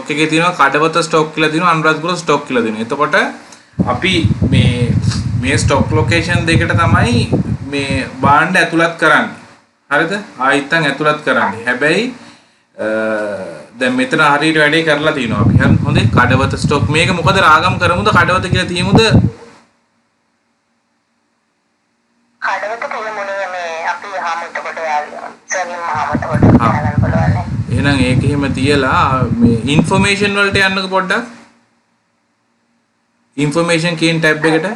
Stock එකේ තියෙනවා Kadawatha stock කියලා තියෙනවා අනුරාධපුර ස්ටොක් කියලා තියෙනවා. එතකොට අපි මේ ස්ටොක් ලොකේෂන් දෙකට තමයි මේ භාණ්ඩ ඇතුළත් කරන්නේ. හරිද? ආයිත්තන් ඇතුළත් කරන්නේ. හැබැයි දැන් මෙතන හරියට වැඩේ කරලා තිනවා අපි. හරි හොඳේ. කඩවත ස්ටොක් මේක මොකද රාගම් කරමුද කඩවත කියලා තියමුද? කඩවත කියමුනේ මේ අපි හමුතකොට සර්වින් මහමතකොට ගන්න බලවන්නේ. එහෙනම් ඒක එහෙම තියලා මේ ইনফরমේෂන් වලට යන්නකො පොඩ්ඩක්. ඉන්ෆර්මේෂන් කියන ටැබ් එකට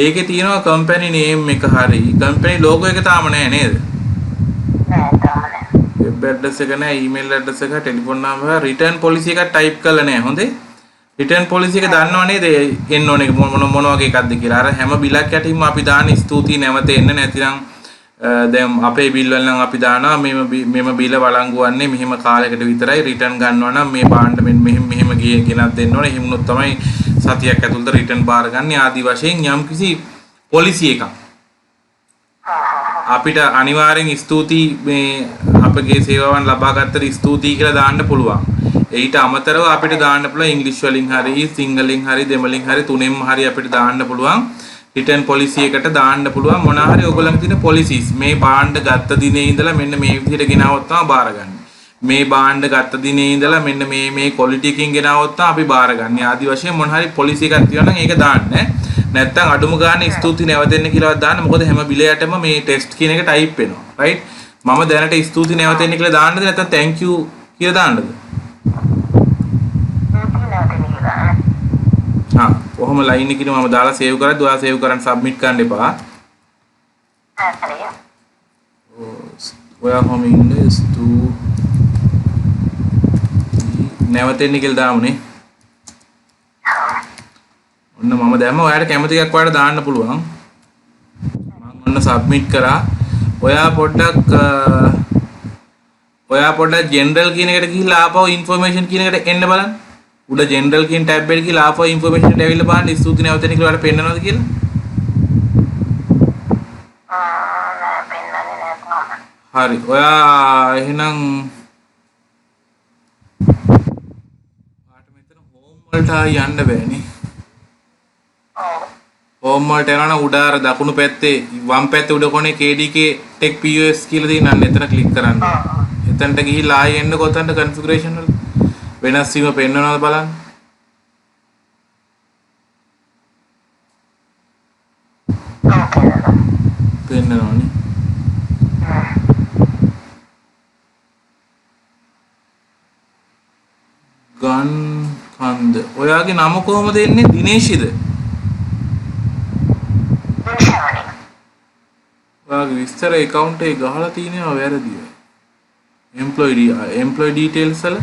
ඒකේ තියෙනවා කම්පැනි නේම් එක හරි කම්පැනි ලෝගෝ එක තාම නැහැ නේද? නෑ තාම නෑ. වෙබ් ඇඩ්‍රස් එක නැහැ ඊමේල් ඇඩ්‍රස් එක ටෙලිෆෝන් නම්බර් රිටර්න් පොලිසි එකක් ටයිප් කරලා නැහැ හොඳේ. රිටර්න් පොලිසි එක දන්නව නේද එන්න ඕනේ මොන වගේ එකක්ද කියලා. අර හැම බිලක් යටින්ම අපි දාන ස්තුතියි නැවත එන්න නැතිනම් දැන් අපේ බිල් වල නම් අපි දානවා මෙම බිල වළංගු වන්නේ මෙහිම කාලයකට විතරයි රිටර්න් ගන්නවා නම් මේ භාණ්ඩ මෙහෙම ගියේ ගෙනත් දෙන්න ඕනේ. එහෙම වුණොත් තමයි සතියක් ඇතුළත රිටර්න් බාර ගන්න ආදි වශයෙන් යම්කිසි පොලිසි එකක් අපිට අනිවාර්යෙන් ස්තුතියි මේ අපගේ සේවාවන් ලබා ගත්තට ස්තුතියි කියලා දාන්න පුළුවන්. ඊට අමතරව අපිට දාන්න පුළුවන් ඉංග්‍රීසි වලින් හරි සිංහලෙන් හරි දෙමළෙන් හරි තුනෙන්ම හරි අපිට දාන්න පුළුවන්. රිටර්න් පොලිසි එකට දාන්න පුළුවන් මොනවා හරි ඔයගොල්ලන්ගේ තියෙන පොලිසිස් මේ භාණ්ඩ ගත්ත දිනේ ඉඳලා මෙන්න මේ විදිහට ගෙනාවොත් තමයි බාරගන්නේ. මේ භාණ්ඩ ගත්ත දිනේ ඉඳලා මෙන්න මේ ක්වොලිටි එකකින් ගෙනාවොත් තමයි අපි බාරගන්නේ. ආදි වශයෙන් මොන හරි පොලිසි එකක් තියෙනවා නම් ඒක දාන්න. නැත්තම් අඩුම ගානේ ස්තුති නැවතෙන්න කියලාවත් දාන්න. මොකද හැම බිලයටම මේ ටෙස්ට් කියන එක ටයිප් වෙනවා. රයිට්? මම දැනට ස්තුති නැවතෙන්න කියලා දාන්නද නැත්නම් thank you කියලා දාන්නද? හා කොහොම ලයින් එකකින් මම දාලා සේව් කරද්දී ඔයා සේව් කරන් සබ්මිට් කරන්න එපා. හරි. ඔයා කොහොම ඉන්නේ නැවතෙන්න කියලා දාමුනේ. ඔන්න මම දැම්ම ඔයාලට කැමති එකක් ඔයාලට දාන්න පුළුවන්. මම ඔන්න සබ්මිට් කරා. ඔයා පොඩ්ඩක් ජෙනරල් කියන එකට ගිහිල්ලා ආපහු ইনফরমේෂන් කියන එකට එන්න බලන්න. උඩ ජෙනරල් කියන ටැබ් එකට ගිහිල්ලා ආපහු ইনফরমේෂන් එකට ඇවිල්ලා බලන්න ස්තුති නැවතෙන්න කියලා ඔයාලට පෙන්නනවද කියලා? නෑ පෙන්නන්නේ නෑ තාම. හරි. ඔයා එහෙනම් මෙතන හෝම් වලට යන්න බෑනේ. හෝම් වලට යනවා නම් උඩ අර දකුණු පැත්තේ වම් පැත්තේ උඩ කොනේ KDK Tech POS කියලා තියෙනවා. අන්න එතන ක්ලික් කරන්න. එතනට ගිහිල්ලා ආයෙ එන්න කොතනද කන්ෆිගරේෂන් වල වෙනස් වීම පෙන්වනවද බලන්න. පෙන්වනවනේ. ගන් කන්ද ඔයාගේ නම කොහොමද එන්නේ? දිනේෂිද? ඔයාගේ විස්තර account එකේ ගහලා තියෙනවා වැරදිද? employee details වල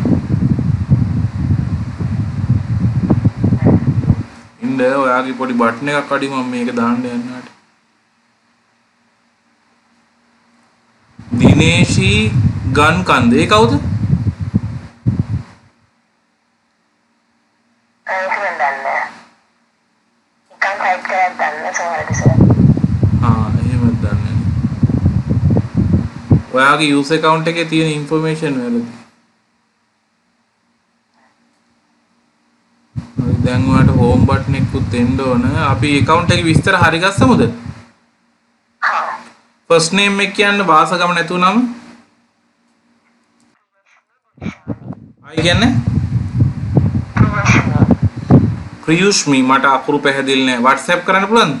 ඉන්න ඔයාගේ පොඩි බටන් එකක් අඩි මම මේක දාන්න යන්නාට. දිනේෂි ගන් කන්ද ඒ කවුද? ඔයාගේ user account එකේ තියෙන information වැරදි. හරි දැන් ඔයාලට home button එකකුත් එන්න ඕන. අපි account එකේ විස්තර හරි ගස්සමුද? first name එක කියන්න වාසගම නැතුව නම. ආයි කියන්නේ? ප්‍රියුෂ්මි මට අකුරු පැහැදිලි නෑ. WhatsApp කරන්න පුළුවන්ද?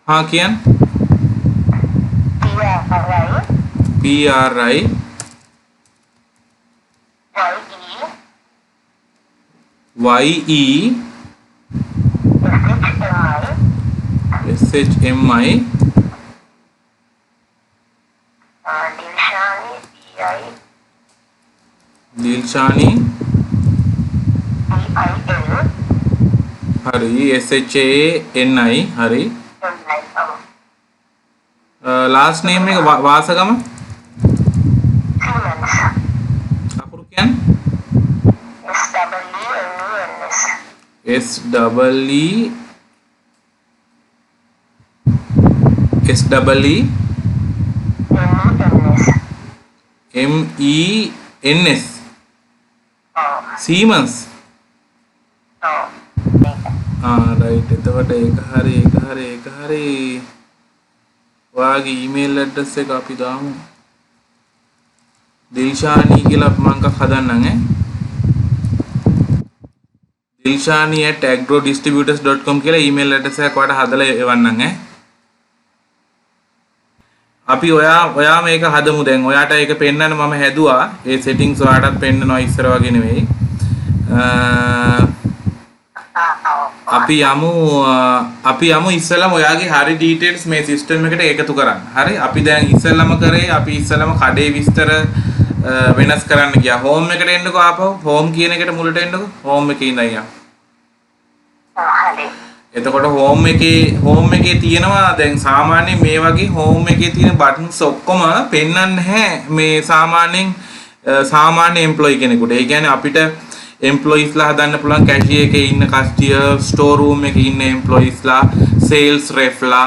හා කියන්න. PRI YE SHMI Dilshani hari SHANI hari last name එක වාසගම අකුරු කියන්නේ SEE MENS NS ඔව් Siemens ඔව් ඒක රයිට්. එතකොට ඒක හරි ඔයාගේ ඊමේල් ඇඩ්‍රස් එක අපි දාමු. දිල්ෂානි කියලා මම එකක් හදන්නම් dilshani@agrodistributors.com කියලා ඊමේල් ඇඩ්‍රස් එකක් ඔයාලට හදලා එවන්නම් අපි ඔයා මේක හදමු දැන්. ඔයාට ඒක පෙන්නන්න මම හැදුවා. ඒ settings ඔයාටත් පෙන්නනවා ඉස්සර වගේ නෙවෙයි. අපි යමු ඉස්සෙල්ලාම ඔයාගේ හරි details මේ system එකට එකතු කරන්න. හරි? අපි දැන් ඉස්සෙල්ලාම කඩේ විස්තර වෙනස් කරන්න ගියා. home එකට එන්නකෝ ආපහු. home කියන එකට මුලට එන්නකෝ. home එකේ ඉඳන් යන්න. හරි එතකොට home එකේ තියෙනවා දැන් සාමාන්‍යයෙන් මේ වගේ home එකේ තියෙන buttons ඔක්කොම පෙන්වන්නේ නැහැ මේ සාමාන්‍ය employee කෙනෙකුට. ඒ කියන්නේ අපිට employees ලා හදන්න පුළුවන් cashier එකේ ඉන්න customer, store room එකේ ඉන්න employees ලා, sales rep ලා,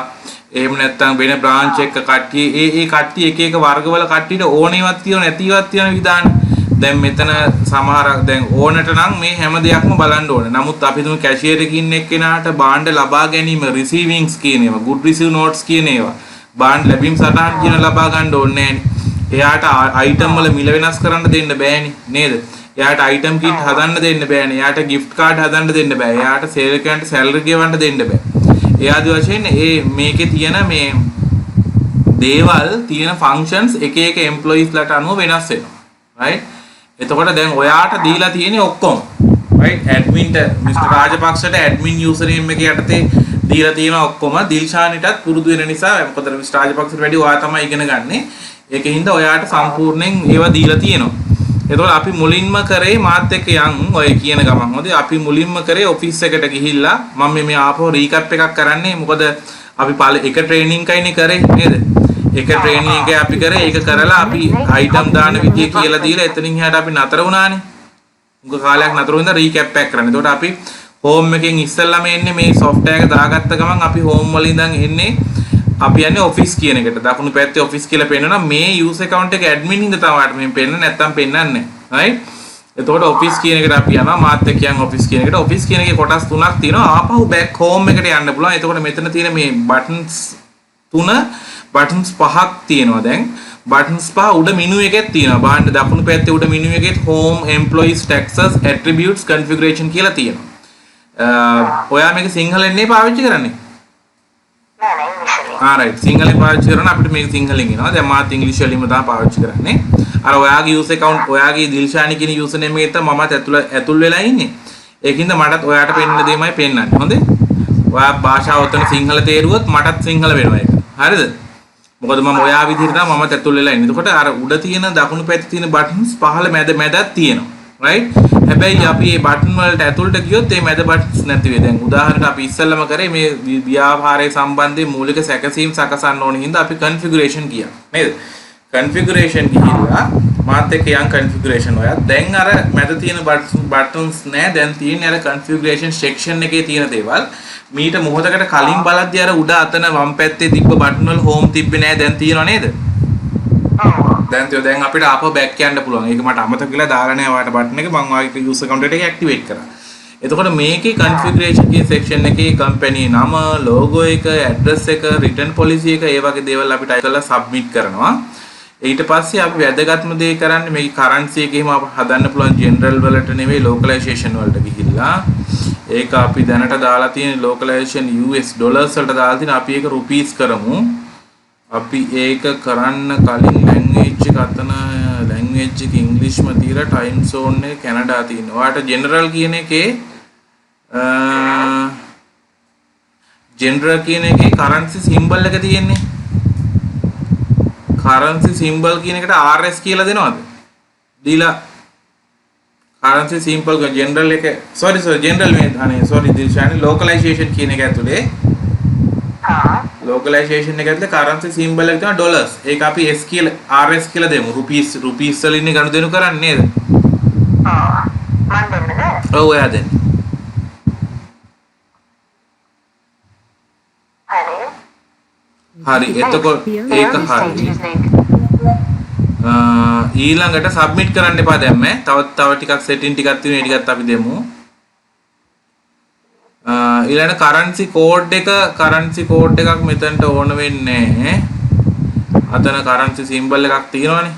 එහෙම නැත්නම් වෙන branch එක කට්ටිය ඒ කට්ටිය එක වර්ගවල කට්ටියට ඕනෙවත් තියෙන නැතිවත් තියෙන විධාන. දැන් මෙතන සමහරක් දැන් ඕනට නම් මේ හැම දෙයක්ම බලන්න ඕනේ. නමුත් අපි තුමු කැෂියර් එකේ ඉන්න එක්කෙනාට බාණ්ඩ ලබා ගැනීම receivings කියන ඒවා, good receive notes කියන ඒවා, බාණ්ඩ ලැබීම් සටහන් කියන ලබා ගන්න ඕනේ නෑනේ. එයාට item වල මිල වෙනස් කරන්න දෙන්න බෑනේ නේද? එයාට item kit හදන්න දෙන්න බෑනේ. එයාට gift card හදන්න දෙන්න බෑ. එයාට සේවකයන්ට salary ගෙවන්න දෙන්න බෑ. ඒ ආදි වශයෙන් මේකේ තියෙන මේ දේවල් තියෙන functions එක employees ලාට අනුව වෙනස් වෙනවා. right? එතකොට දැන් ඔයාට දීලා තියෙන්නේ ඔක්කොම right admin Mr. රාජපක්ෂට admin username එක යටතේ දීලා තියෙනවා ඔක්කොම. දිල්ෂානිටත් පුරුදු වෙන නිසා මොකද Mr. රාජපක්ෂට වැඩි ඔයා තමයි ඉගෙන ගන්නෙ. ඒකින්ද ඔයාට සම්පූර්ණයෙන් ඒවා දීලා තියෙනවා. එතකොට අපි මුලින්ම කරේ මාත් එක්ක යන් ඔය කියන ගමන් හොඳයි. අපි මුලින්ම කරේ ඔෆිස් එකට ගිහිල්ලා මම මේ ආපහු රීකැප් එකක් කරන්නේ. මොකද අපි එක ට්‍රේනින් කයිනේ කරේ නේද? එක ට්‍රේනින් එක අපි කරේ. ඒක කරලා අපි අයිටම් දාන විදිය කියලා දීලා එතනින් එහාට අපි නතර වුණානේ. මුග කාලයක් නතර වුණා රීකැප් එකක් කරන්න. එතකොට අපි හෝම් එකෙන් ඉස්සෙල්ලාම එන්නේ මේ software එක දාගත්ත ගමන් අපි හෝම් වල ඉඳන් එන්නේ අපි යන්නේ ඔෆිස් කියන එකට. දකුණු පැත්තේ ඔෆිස් කියලා පෙන්නනවා. මේ user account එක admin හින්දා තමයි මේ පෙන්නන්නේ. නැත්තම් පෙන්නන්නේ නැහැ. right? එතකොට ඔෆිස් කියන එකට අපි යනවා. මාත් එක්ක යන් ඔෆිස් කියන එකට. ඔෆිස් කියන එකේ කොටස් තුනක් තියෙනවා. ආපහු back home එකට යන්න පුළුවන්. එතකොට මෙතන තියෙන මේ buttons buttons පහක් තියෙනවා දැන්. buttons පහ උඩ menu එකේ තියෙනවා. බාහිර දකුණු පැත්තේ උඩ menu එකේ home, employees, taxes, attributes, configuration කියලා තියෙනවා. ඔයා මේක සිංහලෙන් නේ පාවිච්චි කරන්නේ? නෑ නෑ ඉංග්‍රීසියෙන් right සිංහලෙන් පාවිච්චි කරන අපිට මේක සිංහලෙන් එනවා. දැන් මාත් ඉංග්‍රීසි වලින්ම තමයි පාවිච්චි කරන්නේ. අර ඔයාගේ user account ඔයාගේ දිල්ෂානි කියන username එකේ තමයි මමත් ඇතුල් වෙලා ඉන්නේ. ඒකින්ද මටත් ඔයාට පෙන්නන දෙයමයි පෙන්නන්නේ. හොඳේ? ඔයා භාෂාව උතන සිංහල තේරුවොත් මටත් සිංහල වෙනවා ඒක. හරිද? මොකද මම ඔයා විදිහට තමයි මමත් ඇතුල් වෙලා ඉන්නේ. එතකොට අර උඩ තියෙන දකුණු පැත්තේ තියෙන buttons පහළ මැදක් තියෙනවා. right? හැබැයි අපි මේ button වලට ඇතුළට ගියොත් මේ මැද buttons නැති වෙයි. දැන් උදාහරණයක් අපි ඉස්සෙල්ලාම කරේ මේ ව්‍යාපාරයේ සම්බන්ධයෙන් මූලික සැකසීම් සකසන්න ඕන හින්දා අපි configuration ගියා. නේද? configuration ගිහිල්ලා මාත් එක්ක යන් configuration ඔයා. දැන් අර මැද තියෙන buttons නෑ. දැන් තියෙන්නේ අර configuration section එකේ තියෙන දේවල්. මීට මොහොතකට කලින් බලද්දී අර උඩ අතන වම් පැත්තේ තිබ්බ බටන් වල හෝම් තිබ්බේ නෑ. දැන් තියෙනව නේද? දැන් අපිට ආපහු බෑක් යන්න පුළුවන්. ඒක මට අමතක වෙලා දාලා නෑ ඔයාලට බටන් එක. මම ඔයාගේ user account එක ඇක්ටිවේට් කරා. එතකොට මේකේ configuration කී section එකේ company නම, logo එක, address එක, return policy එක ඒ වගේ දේවල් අපි type කරලා submit කරනවා. ඊට පස්සේ අපි වැදගත්ම දේ කරන්නේ මේකේ currency එක එහෙම හදන්න පුළුවන් general වලට නෙවෙයි localization වලට ගිහිල්ලා ඒක අපි දැනට දාලා තියෙන localization US dollars වලට දාලා තියෙන අපි ඒක rupees කරමු. අපි ඒක කරන්න කලින් language එක අතන language එක English ම තියලා time zone එක Canada තියෙනවා. ඔයාලට general කියන එකේ general කියන එකේ currency symbol එක තියෙන්නේ. currency symbol කියන එකට RS කියලා දෙනවද? දීලා currency symbol general එක general මේ අනේ දිල්ෂානි localization කියන එක ඇතුලේ localization එක ඇතුලේ currency symbol එක තමයි dollars. ඒක අපි S කියලා RS කියලා දෙමු. rupees වලින් ගනුදෙනු කරන්නේ නේද? මම දෙන්නද? ඔව් එයා දෙන්න. හරි එතකොට ඒක හරි. ඊළඟට සබ්මිට් කරන්න එපා දැන් මේ. තව ටිකක් සෙටින් ටිකක් තියෙනවා. ඒ ටිකත් අපි දෙමු. ඊළඟ කරන්සි කෝඩ් එකක් මෙතනට ඕන වෙන්නේ. අතන කරන්සි සිම්බල් එකක් තියෙනවනේ.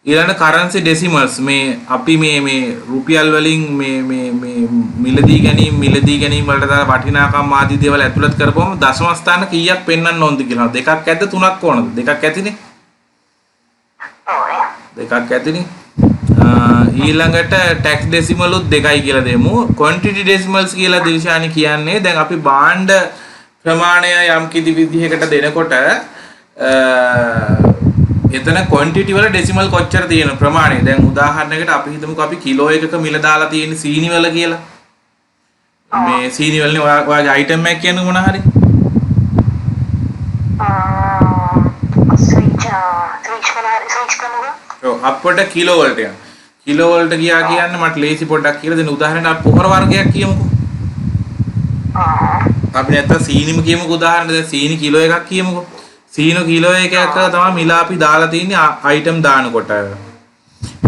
ඊළඟ කරන්සි ඩෙසිමල්ස් මේ අපි මේ රුපියල් වලින් මේ මිලදී ගැනීම වලට දාලා වටිනාකම් ආදී දේවල් ඇතුළත් කරපුවම දශම ස්ථාන කීයක් පෙන්වන්න ඕනද කියලා. දෙකක් ඇද්ද තුනක් ඕනද? දෙකක් ඇතිනේ. දෙකක් ඇතිනේ. ඊළඟට ටැක්ස් ඩෙසිමලුත් දෙකයි කියලා දෙමු. ක්වොන්ටිටි ඩෙසිමල්ස් කියලා දිල්ෂානි කියන්නේ දැන් අපි භාණ්ඩ ප්‍රමාණය යම් කිසි විදිහකට දෙනකොට එතන ක්වොන්ටිටි වල ඩෙසිමල් කොච්චර තියෙන ප්‍රමාණය. දැන් උදාහරණයකට අපි හිතමුකෝ අපි කිලෝ එකක මිල දාලා තියෙන සීනි වල කියලා. මේ සීනි වලනේ ඔයාගේ අයිටම් එකක් කියන්නේ මොන හරි? ස්විච් කරනවා. ඔව් අපිට කිලෝ වලට යන. කිලෝ වලට ගියා කියන්නේ මට ලේසි පොඩ්ඩක් කියලා දෙන්න. උදාහරණයක් අපි පොහොර වර්ගයක් කියමුකෝ. අපි නැත්තම් සීනිම කියමුකෝ උදාහරණ. දැන් සීනි කිලෝ එකක් කියමුකෝ. සීනි කිලෝ එකක් තමයි මිල අපි දාලා තින්නේ අයිටම් දානකොට.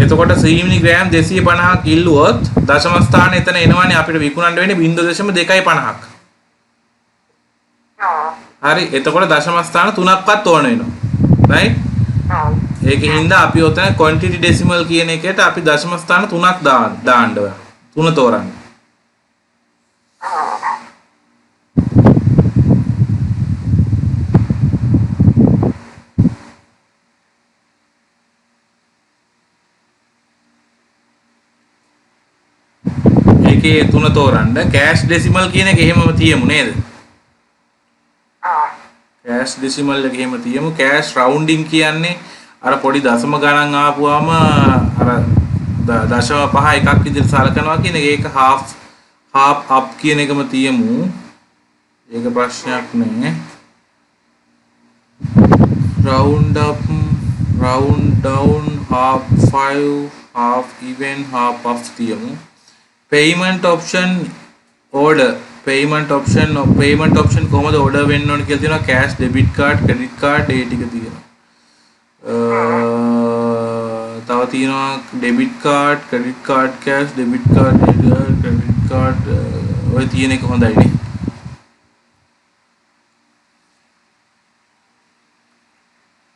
එතකොට සීනි ග්‍රෑම් 250ක් ඉල්ලුවොත් දශම ස්ථාන එතන එනවනේ අපිට විකුණන්න වෙන්නේ 0.250ක්. හරි. එතකොට දශම ස්ථාන 3ක්වත් ඕන වෙනවා. right? ඒකින්ද අපි ඔතන quantity decimal කියන එකට අපි දශම ස්ථාන 3ක් දාන්න ඕන. 3 තෝරන්න. ඒකේ 3 තෝරන්න. cash decimal කියන එක එහෙමම තියමු නේද? cash decimal එක එහෙම තියමු. cash rounding කියන්නේ අර පොඩි දශම ගණන් ආපුවාම අර දශම 5 එකක් විදිහට සලකනවා කියන එක. ඒක half up කියන එකම තියමු. ඒක ප්‍රශ්නයක් නෑ. round up, round down, half 5, half even, half up තියමු. payment option order. payment option කොහොමද order වෙන්න ඕන කියලා තියෙනවා. cash, debit card, credit card ඒ ටික තියෙනවා. තව තියෙනවා debit card, credit card, cash, debit card, credit card ඔය තියෙන එක හොඳයි නේ.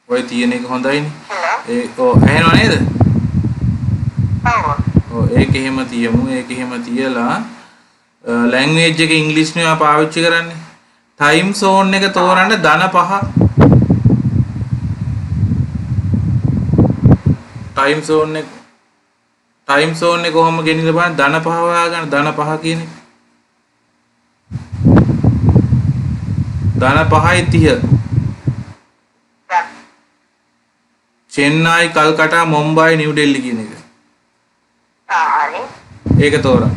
ඔය තියෙන එක හොඳයිනේ. ඒ ඇහෙනව නේද? ඒක එහෙම තියමු. ඒක එහෙම තියලා ලැන්ග්වේජ් එක ඉංග්‍රීසි නේ පාවිච්චි කරන්නේ. ටයිම් සෝන් එක තෝරන්න ධන 5. ටයිම් සෝන් එක කොහොම ගෙනින්න බලන්න. ධන 5 හොයාගන්න. ධන 5 කියන්නේ ධන 5යි 30. චෙන්නයි, කල්කටා, මොම්බයි, නිව් ඩෙල්ලි කියන එක. හරි. ඒක තෝරන්න.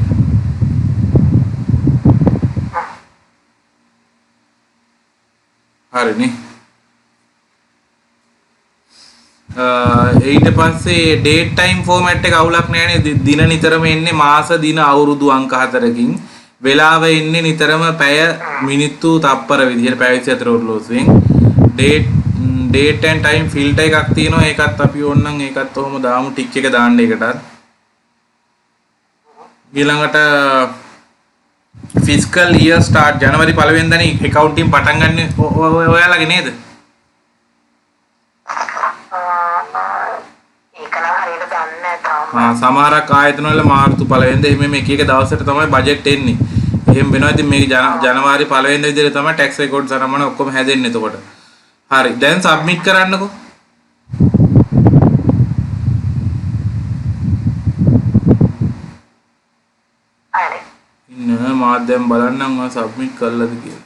හරිනේ. ඊට පස්සේ date time format එක අවුලක් නෑනේ. දින නිතරම එන්නේ මාස, දින, අවුරුදු අංක 4කින්. වෙලාව එන්නේ නිතරම පැය, මිනිත්තු, තප්පර විදිහට පැය 24 ඔරලෝසුවෙන්. date and time filter එකක් තියෙනවා. ඒකත් අපි ඕනනම් ඒකත් ඔහොම දාමු. ටික් එක දාන්න ඒකටත්. ඊළඟට fiscal year start ජනවාරි 1 වෙනිදානේ accounting පටන් ගන්න ඔයාලගේ නේද? ඒක නම් හරියට දන්නේ නැහැ තාම. සමහරක් ආයතන වල මාර්තු 1 වෙනිදා එහෙම එක එක දවසට තමයි බජට් එන්නේ. එහෙම වෙනවා. ඉතින් මේක ජනවාරි 1 වෙනිදා විදිහට තමයි tax records අරගෙන ඔක්කොම හැදෙන්නේ එතකොට. හරි. දැන් submit කරන්නකෝ. හරි. ඉන්න මාත් දැන් බලන්නම් මම submit කරලාද කියලා.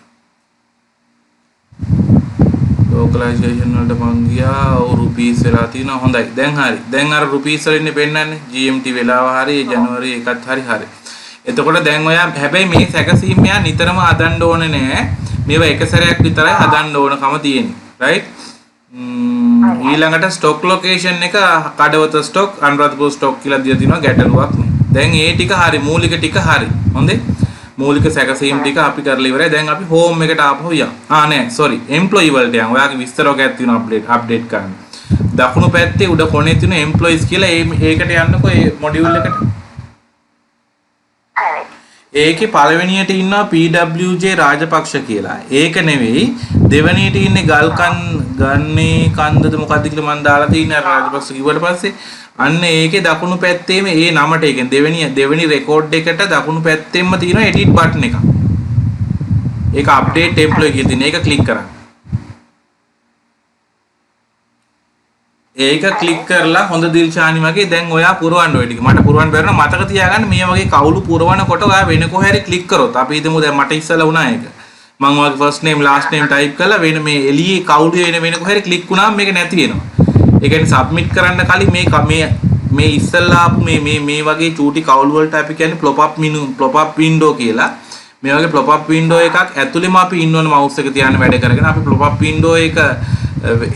localization වලට මං ගියා. ඔව් rupees වෙලා තියෙනවා. හොඳයි. දැන් හරි. දැන් අර rupees වල ඉන්නේ පෙන්නන්නේ. GMT වෙලාව හරි ජනවාරි 1ත් හරි. එතකොට දැන් ඔයා හැබැයි මේ සැකසීම් මෙයා නිතරම හදන්න ඕනේ නෑ. මේවා එක සැරයක් විතරයි හදන්න ඕනකම තියෙන්නේ. right? ඊළඟට stock location එක කඩවත stock, අනුරාධපුර stock කියලා දීලා තිනවා. ගැටලුවක් නෑ. දැන් ඒ ටික හරි. මූලික ටික හරි. හොඳේ. මූලික සැකසීම් ටික අපි කරලා ඉවරයි. දැන් අපි home එකට ආපහු යමු. නෑ sorry. employee වලට යමු. ඔයාගේ විස්තර ඔකයක් තියෙනවා අප්ඩේට් කරන්න. දකුණු පැත්තේ උඩ කොනේ තියෙන employees කියලා ඒකට යන්නකෝ ඒ මොඩියුල් එකට. හරි. ඒකේ පළවෙනියට ඉන්නවා PWJ රාජපක්ෂ කියලා. ඒක නෙවෙයි දෙවෙනියට ඉන්නේ ගන්නේ කන්දද මොකද්ද කියලා මම දාලා තියෙන රාජපක්ෂ කිව්වට පස්සේ අන්න ඒකේ දකුණු පැත්තේම ඒ නමට ඒ කියන්නේ දෙවෙනි රෙකෝඩ් එකට දකුණු පැත්තෙන්ම තියෙන edit button එක. ඒක update employee කියලා තියෙන. ඒක ක්ලික් කරන්න. ඒක ක්ලික් කරලා හොඳ දිල්ෂානි වගේ දැන් ඔයා පුරවන්න ඔය ටික. මට පුරවන්න බැරි නම් මතක තියාගන්න මේ වගේ කවුළු පුරවනකොට ඔයා වෙන කොහේ හරි ක්ලික් කරොත් අපි හිතමු දැන් මට ඉස්සලා වුණා ඒක. මම ඔයාගේ first name last name type කරලා වෙන මේ එළියේ කවුළු වෙන කොහේ හරි ක්ලික් වුණාම මේක නැති වෙනවා. ඒ කියන්නේ සබ්මිට් කරන්න කලින් මේ ඉස්සලා ආපු මේ වගේ චූටි කවුළු වලට අපි කියන්නේ plop up window කියලා. මේ වගේ plop up window එකක් ඇතුළෙම අපි ඉන්නවනේ mouse එක තියාගෙන වැඩ කරගෙන අපි plop up window එක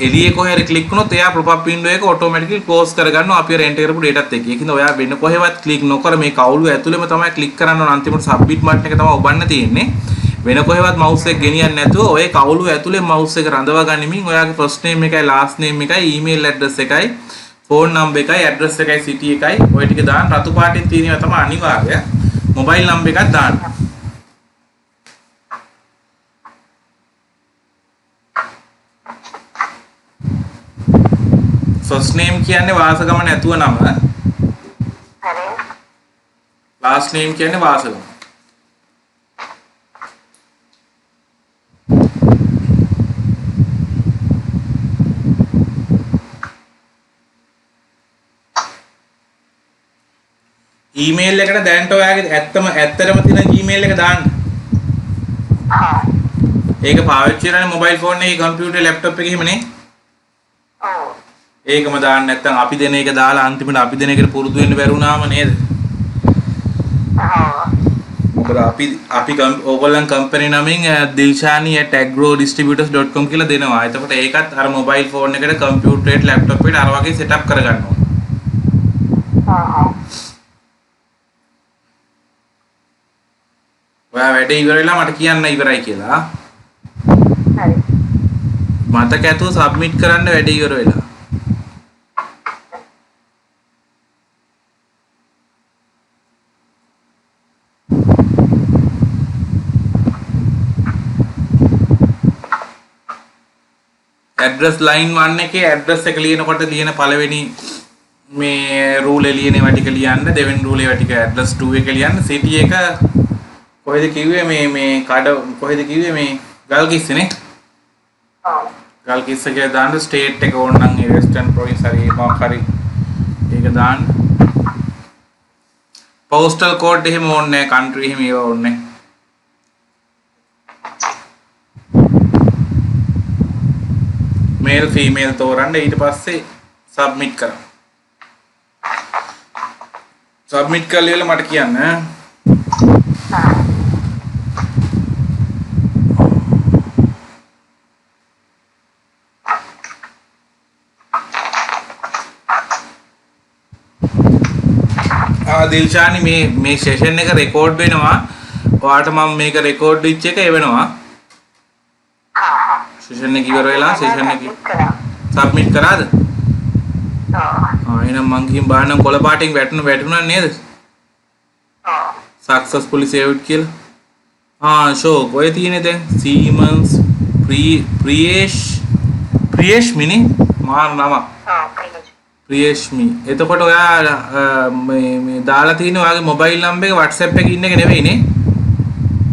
එළියේ කොහේ හරි ක්ලික් වුණොත් එයා plop up window එක automatically close කරගන්නවා අපි එන්ටර් කරපු dataත් එක්ක. ඒකින්ද ඔයා වෙන කොහෙවත් ක්ලික් නොකර මේ කවුළු ඇතුළෙම තමයි ක්ලික් කරන්න ඕන අන්තිමට submit button එක තමයි ඔබන්න තියෙන්නේ. වෙන කොහෙවත් mouse එක ගෙනියන්නේ නැතුව ඔය කවුළු ඇතුලේ mouse එක රඳවා ගනිමින් ඔයාගේ first name එකයි last name එකයි email address එකයි phone number එකයි address එකයි city එකයි ඔය ටික දාන්න රතු පාටින් තියෙනවා තමයි අනිවාර්ය. mobile number එකක් දාන්න. first name කියන්නේ වාසගම නැතුව නම. හරි. last name කියන්නේ වාසගම. ඊමේල් එකට දැන්ට ඔයාගේ ඇත්තටම තියෙන Gmail එක දාන්න. ආ. ඒක පාවිච්චි කරන්නේ මොබයිල් ෆෝන් එකේ කම්පියුටර් ලැප්ටොප් එකේ එහෙමනේ. ඔව්. ඒකම දාන්න නැත්නම් අපි දෙන එක දාලා අන්තිමට අපි දෙන එකට පුරුදු වෙන්න බැරුණාම නේද? ඔව්. මොකද අපි ඕගොල්ලන් කම්පැනි නමින් dilshani@agrodistributors.com කියලා දෙනවා. එතකොට ඒකත් අර මොබයිල් ෆෝන් එකට කම්පියුටරේට ලැප්ටොප් එකට අර වගේ සෙටප් කරගන්න ඕන. ආ. ඔයා වැඩේ ඉවර වෙලා මට කියන්න ඉවරයි කියලා. හරි. මතක ඇතුව සබ්මිට් කරන්න වැඩේ ඉවර වෙලා. ඇඩ්‍රස් ලයින් 1 එකේ ඇඩ්‍රස් එක ලියනකොට ලියන පළවෙනි මේ රූල් එළියන ඒවා ටික ලියන්න දෙවෙනි රූල් ඒවා ටික ඇඩ්‍රස් 2 එක ලියන්න සිටි එක කොහෙද කිව්වේ මේ කඩ කොහෙද කිව්වේ මේ ගල්කිස්සනේ ඔව්. ගල්කිස්ස කියලා දාන්න ස්ටේට් එක ඕන නම් ඒ වෙස්ටර්න් ප්‍රොවින්ස් හරි මොකක් හරි ඒක දාන්න postal code එහෙම ඕනේ නැහැ country එහෙම ඒවා ඕනේ නැහැ male female තෝරන්න ඊට පස්සේ submit කරන්න submit කරලා ඉවරලා මට කියන්න දිල්ෂානි මේ සෙෂන් එක රෙකෝඩ් වෙනවා. ඔයාලට මම මේක රෙකෝඩ් වෙච්ච එක එවනවා. සෙෂන් එක ඉවර වෙලා සෙෂන් එක සබ්මිට් කරාද? එහෙනම් මං ගිහින් බලන්න කොළ පාටින් වැටුණා නේද? successfully saved කියලා. show ඔය තියෙන්නේ දැන් Siemens ප්‍රියේෂ්මිනේ මාර නම. ප්‍රියේෂ්මි. එතකොට ඔයා මේ දාලා තියෙන ඔයාගේ මොබයිල් නම්බර් එක WhatsApp එකේ ඉන්න එක නෙවෙයිනේ?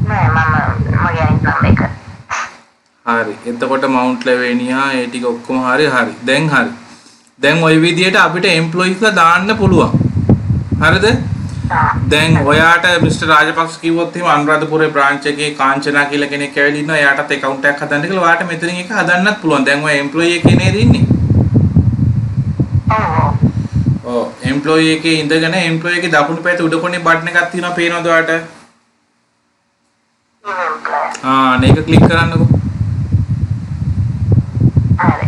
නෑ මගේ නම්බර එක. හරි. එතකොට Mount Lavinia ඒ ටික ඔක්කොම හරි. දැන් හරි. දැන් ওই විදිහට අපිට එම්ප්ලොයිස්ලා දාන්න පුළුවන්. හරිද? දැන් ඔයාට මිස්ටර් රාජපක්ෂ කිව්වොත් එහෙම අනුරාධපුරේ බ්‍රාන්ච් එකේ කාංචනා කියලා කෙනෙක් ඇවිල්ලා ඉන්නවා. එයාටත් account එකක් හදන්න කියලා ඔයාට මෙතනින් එක හදන්නත් පුළුවන්. දැන් ඔය එම්ප්ලොයි එකේ නේද ඉන්නේ? ඔව්. එම්ප්ලොයි එකේ ඉඳගෙන එම්ප්ලොයි එකේ දකුණු පැත්තේ උඩ කොනේ බටන් එකක් තියෙනවා පේනවද ඔයාට? මේක ක්ලික් කරන්නකෝ. හරි.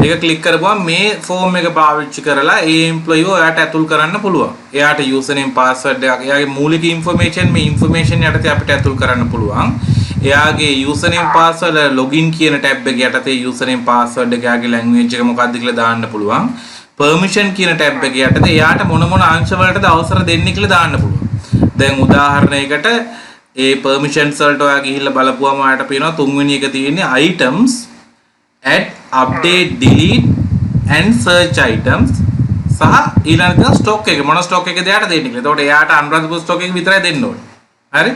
ඒක ක්ලික් කරපුවම මේ ෆෝම් එක පාවිච්චි කරලා ඒ එම්ප්ලොයිව ඔයාට ඇතුල් කරන්න පුළුවන්. එයාට යූසර් නේම් පාස්වර්ඩ් එකක් එයාගේ මූලික ඉන්ෆර්මේෂන් මේ ඉන්ෆර්මේෂන් යටතේ අපිට ඇතුල් කරන්න පුළුවන්. එයාගේ username password login කියන tab එක යටතේ username password එක එයාගේ language එක මොකක්ද කියලා දාන්න පුළුවන්. permission කියන tab එක යටතේ එයාට මොන අංශ වලටද අවසර දෙන්නේ කියලා දාන්න පුළුවන්. දැන් උදාහරණයකට ඒ permissions වලට ඔයා ගිහිල්ලා බලපුවම ඔයාට පේනවා තුන්වෙනි එක තියෙන්නේ items add update delete and search items සහ ඊළඟට ස්ටොක් එක මොන ස්ටොක් එකද එයාට දෙන්නේ කියලා. එතකොට එයාට අනුරාධපුර ස්ටොක් එක විතරයි දෙන්න ඕනේ. හරි?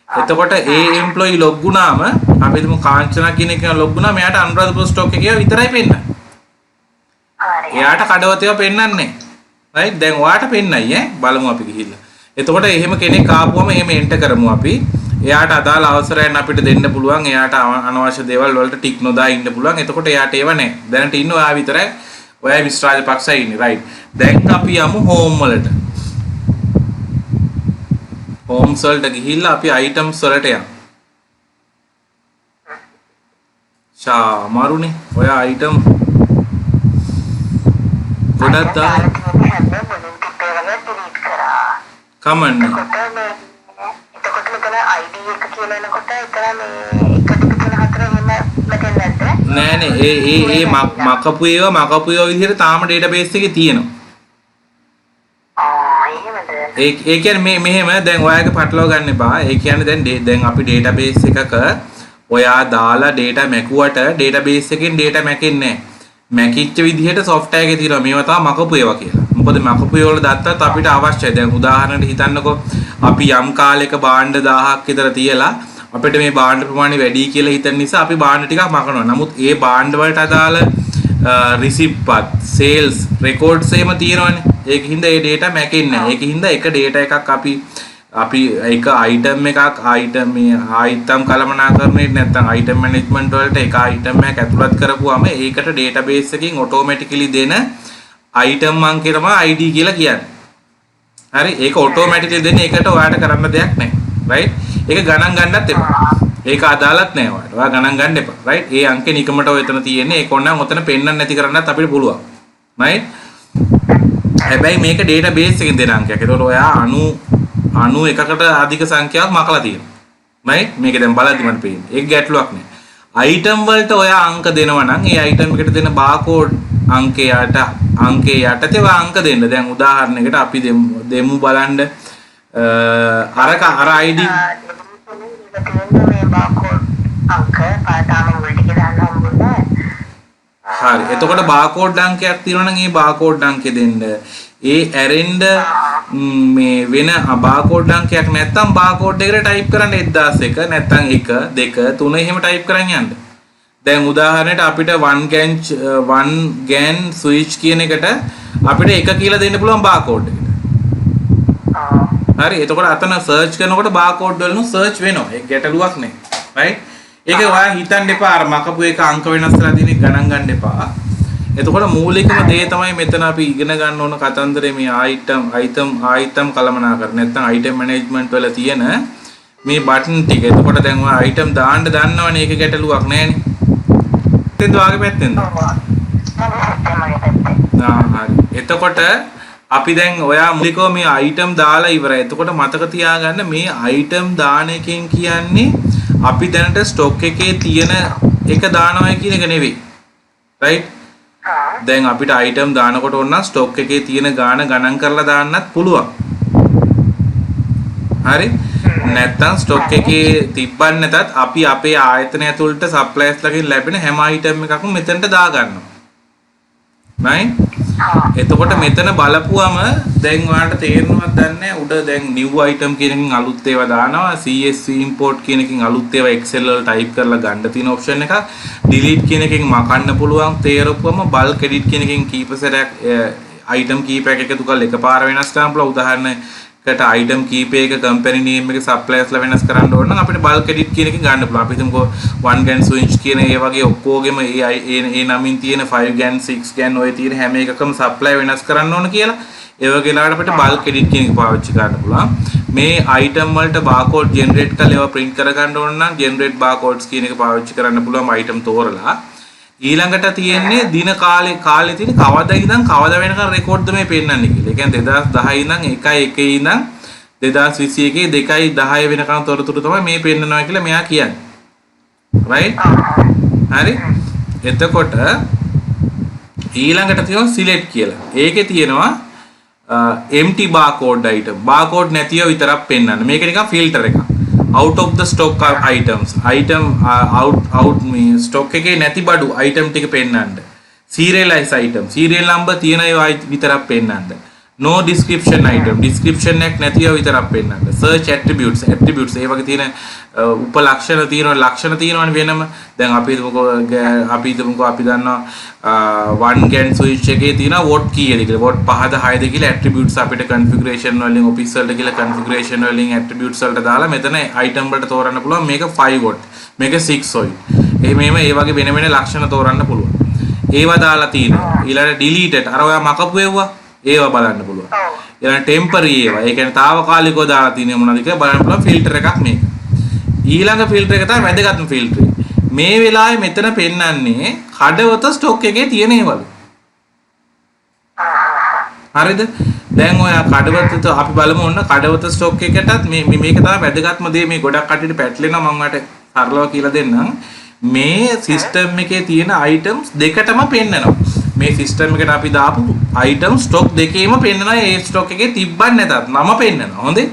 එතකොට ඒ එම්ප්ලොයි ලොග් වුණාම අපි හිතමු කාංචනා කියන එක ලොග් වුණාම එයාට අනුරාධපුර ස්ටොක් එකේ විතරයි පෙන්නන්නේ. එයාට කඩවතේව පෙන්නන්නේ නැහැ. රයිට්? දැන් ඔයාට පෙන්නයි බලමු අපි ගිහිල්ලා. එතකොට එහෙම කෙනෙක් ආපුවම එහෙම එන්ටර් කරමු අපි. එයාට අදාළ අවසරයන් අපිට දෙන්න පුළුවන්. එයාට අනවශ්‍ය දේවල් වලට ටික් නොදා ඉන්න පුළුවන්. එතකොට එයාට ඒව නැහැ. දැනට ඉන්න ඔයා විතරයි. ඔයා මිස්ටර් රාජපක්ෂයි ඉන්නේ. රයිට්. දැන් අපි යමු හෝම් වලට. හෝම්ස් වලට ගිහිල්ලා අපි අයිටම්ස් වලට යමු. මාරුනේ. ඔයා අයිටම් ගොඩක් දාලා කමන්න. එතකොට මෙතන ID එක කියලා එනකොට එතන මේ 1 2 3 4 එහෙම මෙතන නැද්ද? නෑනේ ඒ මකපු ඒවා විදිහට තාම ඩේටාබේස් එකේ තියෙනවා. එහෙමද? ඒ කියන්නේ මෙහෙම දැන් ඔයාගේ පටලවා ගන්න එපා. ඒ කියන්නේ දැන් අපි ඩේටාබේස් එකක ඔයා දාලා ඩේටා මැකුවට ඩේටාබේස් එකෙන් ඩේටා මැකෙන්නේ නෑ. මැකිච්ච විදිහට software එකේ තියෙනවා මේවා තමයි මකපු ඒවා කියලා. මොකද මකපු ඒවා වල දත්තත් අපිට අවශ්‍යයි. දැන් උදාහරණයක් හිතන්නකෝ අපි යම් කාලයක භාණ්ඩ 1000ක් විතර තියලා අපිට මේ භාණ්ඩ ප්‍රමාණය වැඩි කියලා හිතන නිසා අපි භාණ්ඩ ටිකක් මකනවා. නමුත් ඒ භාණ්ඩ වලට අදාළ රිසිප්ට්, සේල්ස්, රෙකෝඩ්ස් එහෙම තියෙනවනේ. ඒකින්ද ඒ data මැකෙන්නේ නැහැ. ඒකින්ද එක data එකක් අපි එක item එකක් item කළමනාකරණයට නැත්නම් item management වලට එක item එකක් ඇතුළත් කරපුවාම ඒකට database එකකින් automatically දෙන item අංකය තමයි ID කියලා කියන්නේ. හරි? ඒක automatically දෙන්නේ ඒකට ඔයාලට කරන්න දෙයක් නැහැ. right? ඒක ගණන් ගන්නත් එපා. ඒක අදාළත් නැහැ ඔයාලට. ඔයා ගණන් ගන්න එපා. right? ඒ අංකේ නිකමට ඔතන තියෙන්නේ. ඒක ඕනනම් ඔතන පෙන්නන්න නැති කරන්නත් අපිට පුළුවන්. right? හැබැයි මේක database එකෙන් දෙන අංකයක්. ඒතකොට ඔයා 91කට අධික සංඛ්‍යාවක් මකලා තියෙනවා. right? මේක දැන් බලද්දි මට පේන්නේ. ඒක ගැටලුවක් නෑ. item වලට ඔයා අංක දෙනවා නම් ඒ item එකට දෙන barcode අංකේ යටතේ ඔයා අංක දෙන්න. දැන් උදාහරණයකට අපි දෙමු බලන්න අර ID මේ barcode අංක පාතාම වලට දාන්න හම්බුනේ. හරි. එතකොට barcode අංකයක් තියෙනවා නම් ඒ barcode අංකෙ දෙන්න. ඒ ඇරෙන්න මේ වෙන barcode අංකයක් නැත්නම් barcode එකට type කරන්න 1001 නැත්නම් 1 2 3 එහෙම type කරන් යන්න. දැන් උදාහරණයට අපිට 1 GAN switch කියන එකට අපිට 1 කියලා දෙන්න පුළුවන් barcode එකට. හරි. එතකොට අතන search කරනකොට barcode වලනු search වෙනවා. ඒක ගැටලුවක් නේ. right? ඒක ඔයා හිතන්න එපා අර මකපු එක අංක වෙනස් කරලා දිනේ ගණන් ගන්න එපා. එතකොට මූලිකම දේ තමයි මෙතන අපි ඉගෙන ගන්න ඕන කතන්දරේ මේ item කළමනාකරණ නැත්නම් item management වල තියෙන මේ බටන් ටික. එතකොට දැන් ඔයා item දාන්න දන්නවනේ ඒක ගැටලුවක් නෑනේ. එතෙන්ද වාගේ පැත්තෙන්ද? හරි. එතකොට අපි දැන් ඔයා මූලිකව මේ item දාලා ඉවරයි. එතකොට මතක තියාගන්න මේ item දාන එකෙන් කියන්නේ අපි දැනට ස්ටොක් එකේ තියෙන එක දානවයි කියන එක නෙවෙයි. right? දැන් අපිට item දානකොට ඕන ස්ටොක් එකේ තියෙන ගාණ ගණන් කරලා දාන්නත් පුළුවන්. හරි? නැත්තම් ස්ටොක් එකේ තිබ්බන් නැතත් අපි අපේ ආයතනය ඇතුළට සප්ලයර්ස් ලගෙන් ලැබෙන හැම item එකක්ම මෙතනට දා ගන්නවා. right? එතකොට මෙතන බලපුවම දැන් ඔයාලට තේරෙනවද දන්නේ උඩ දැන් new item කියන එකකින් අලුත් ඒවා දානවා CSV import කියන එකකින් අලුත් ඒවා Excel වල type කරලා ගන්න තියෙන option එකක් delete කියන එකකින් මකන්න පුළුවන් තේරෙපුවම bulk edit කියන එකකින් කීප සැරයක් item කීපයක් එකතු කරලා එකපාර වෙනස් කරන්න පුළුවන් උදාහරණයකට item කීපයක company name එක suppliers ලා වෙනස් කරන්න ඕන නම් අපිට bulk edit කියන එකකින් ගන්න පුළුවන් අපි හිතමුකෝ 1 GAN switch කියන ඒ වගේ ඔක්කොගෙම ඒ නමින් තියෙන 5 GAN 6 GAN ඔය තියෙන හැම එකකම supply වෙනස් කරන්න ඕන කියලා ඒ වගේ ලාවට අපිට bulk edit කියන එක පාවිච්චි කරන්න පුළුවන් මේ item වලට barcode generate කරලා ඒවා print කර ගන්න ඕන නම් generate barcodes කියන එක පාවිච්චි කරන්න පුළුවන් item තෝරලා ඊළඟට තියෙන්නේ දින කාලේ තියෙන කවදා වෙනකන් රෙකෝඩ්ද මේ පෙන්නන්නේ කියලා. ඒ කියන්නේ 2010 ඉඳන් 1 ඉඳන් 2021 2:10 වෙනකන් තොරතුරු තමයි මේ පෙන්නනවා කියලා මෙයා කියන්නේ. right? හරි? එතකොට ඊළඟට තියෙනවා select කියලා. ඒකේ තියෙනවා empty barcode item. barcode නැතිව විතරක් පෙන්වන්න. මේක නිකන් filter එකක්. out of the stock items. out මේ stock එකේ නැති බඩු item ටික පෙන්වන්න. serialized item. serial number තියෙන ඒවා විතරක් පෙන්වන්න. no description item. description එකක් නැතිව විතරක් පෙන්වන්න. search attributes. ඒ වගේ තියෙන උපලක්ෂණ තියෙනවා ලක්ෂණ තියෙනවනේ වෙනම. දැන් අපි හිතමුකෝ අපි දන්නවා one GAN switch එකේ තියෙනවා watt කීයද කියලා. watt 5ද 6ද කියලා attributes අපිට configuration වලින් office වලට කියලා configuration වලින් attributes වලට දාලා මෙතන item වලට තෝරන්න පුළුවන්. මේක 5 watt. මේක 6 volt. එහෙම ඒ වගේ වෙන වෙන ලක්ෂණ තෝරන්න පුළුවන්. ඒවා දාලා තියෙනවා. ඊළඟට deleted අර ඔයා මකපු ඒවා බලන්න පුළුවන්. ඊළඟ temporary ඒවා. ඒ කියන්නේ తాවකාලිකව දාලා තියෙන මොනවද කියලා බලන්න පුළුවන් filter එකක් මේක. ඊළඟ filter එක තමයි වැදගත්ම filter. මේ වෙලාවේ මෙතන පෙන්වන්නේ කඩවත ස්ටොක් එකේ තියෙන ඒවලු. හරිද? දැන් ඔය කඩවත අපි බලමු ඔන්න කඩවත ස්ටොක් එකටත් මේක තමයි වැදගත්ම දේ. මේ ගොඩක් කට්ටියට පැටලෙනවා මම ඔයාලට සරලව කියලා දෙන්නම්. මේ සිස්ටම් එකේ තියෙන items දෙකටම පෙන්නනවා. මේ සිස්ටම් එකට අපි දාපු item stock දෙකේම පෙන්නනවා. ඒ stock එකේ තිබ්බත් නැතත් නම පෙන්නනවා. හොඳේ?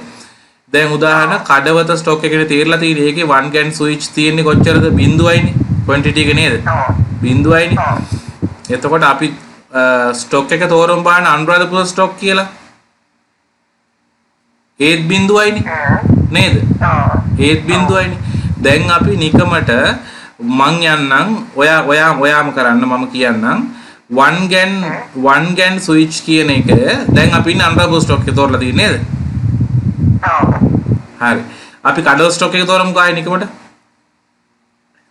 දැන් උදාහරණ කඩවත stock එකේ තේරලා තියෙන ඒකේ 1 GAN switch තියෙන්නේ කොච්චරද? 0යිනේ. quantity එක නේද? 0යිනේ. එතකොට අපි stock එක තෝරමු බලන්න අනුරාධපුර stock කියලා. ඒත් 0යිනේ. නේද? ඒත් 0යිනේ. දැන් අපි නිකමට මං යන්නම් ඔයාම කරන්න මම කියන්නම් 1 GAN switch කියන එක දැන් අපි ඉන්නේ අනුරාධපුර stock එක තෝරලා තියෙන්නේ නේද? හරි. අපි කඩවත ස්ටොක් එක තෝරමුකෝ ආයෙ නිකමට.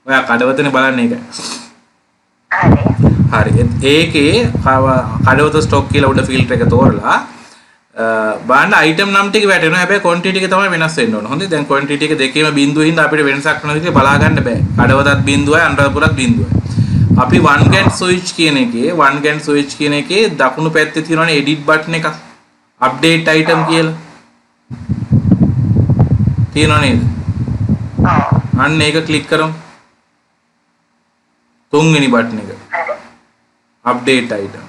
ඔයා කඩවතනේ බලන්නේ ඒක. හරි. ඒකේ කඩවත ස්ටොක් කියලා උඩ ෆිල්ටර් එක තෝරලා බලන්න item නම් ටික වැටෙනවා. හැබැයි quantity එක තමයි වෙනස් වෙන්න ඕන. හොඳේ. දැන් quantity එක දෙකේම බිඳුව හින්දා අපිට වෙනසක් වෙනවද කියලා බලා ගන්න බෑ. කඩවතත් බිඳුවයි අනුරාධපුරත් බිඳුවයි. අපි 1 GAN switch කියන එකේ දකුණු පැත්තේ තියෙනවනේ edit button එකක්. update item කියලා. තියෙනව නේද? අන්න ඒක ක්ලික් කරමු. තුන්වෙනි බටන් එක. update item.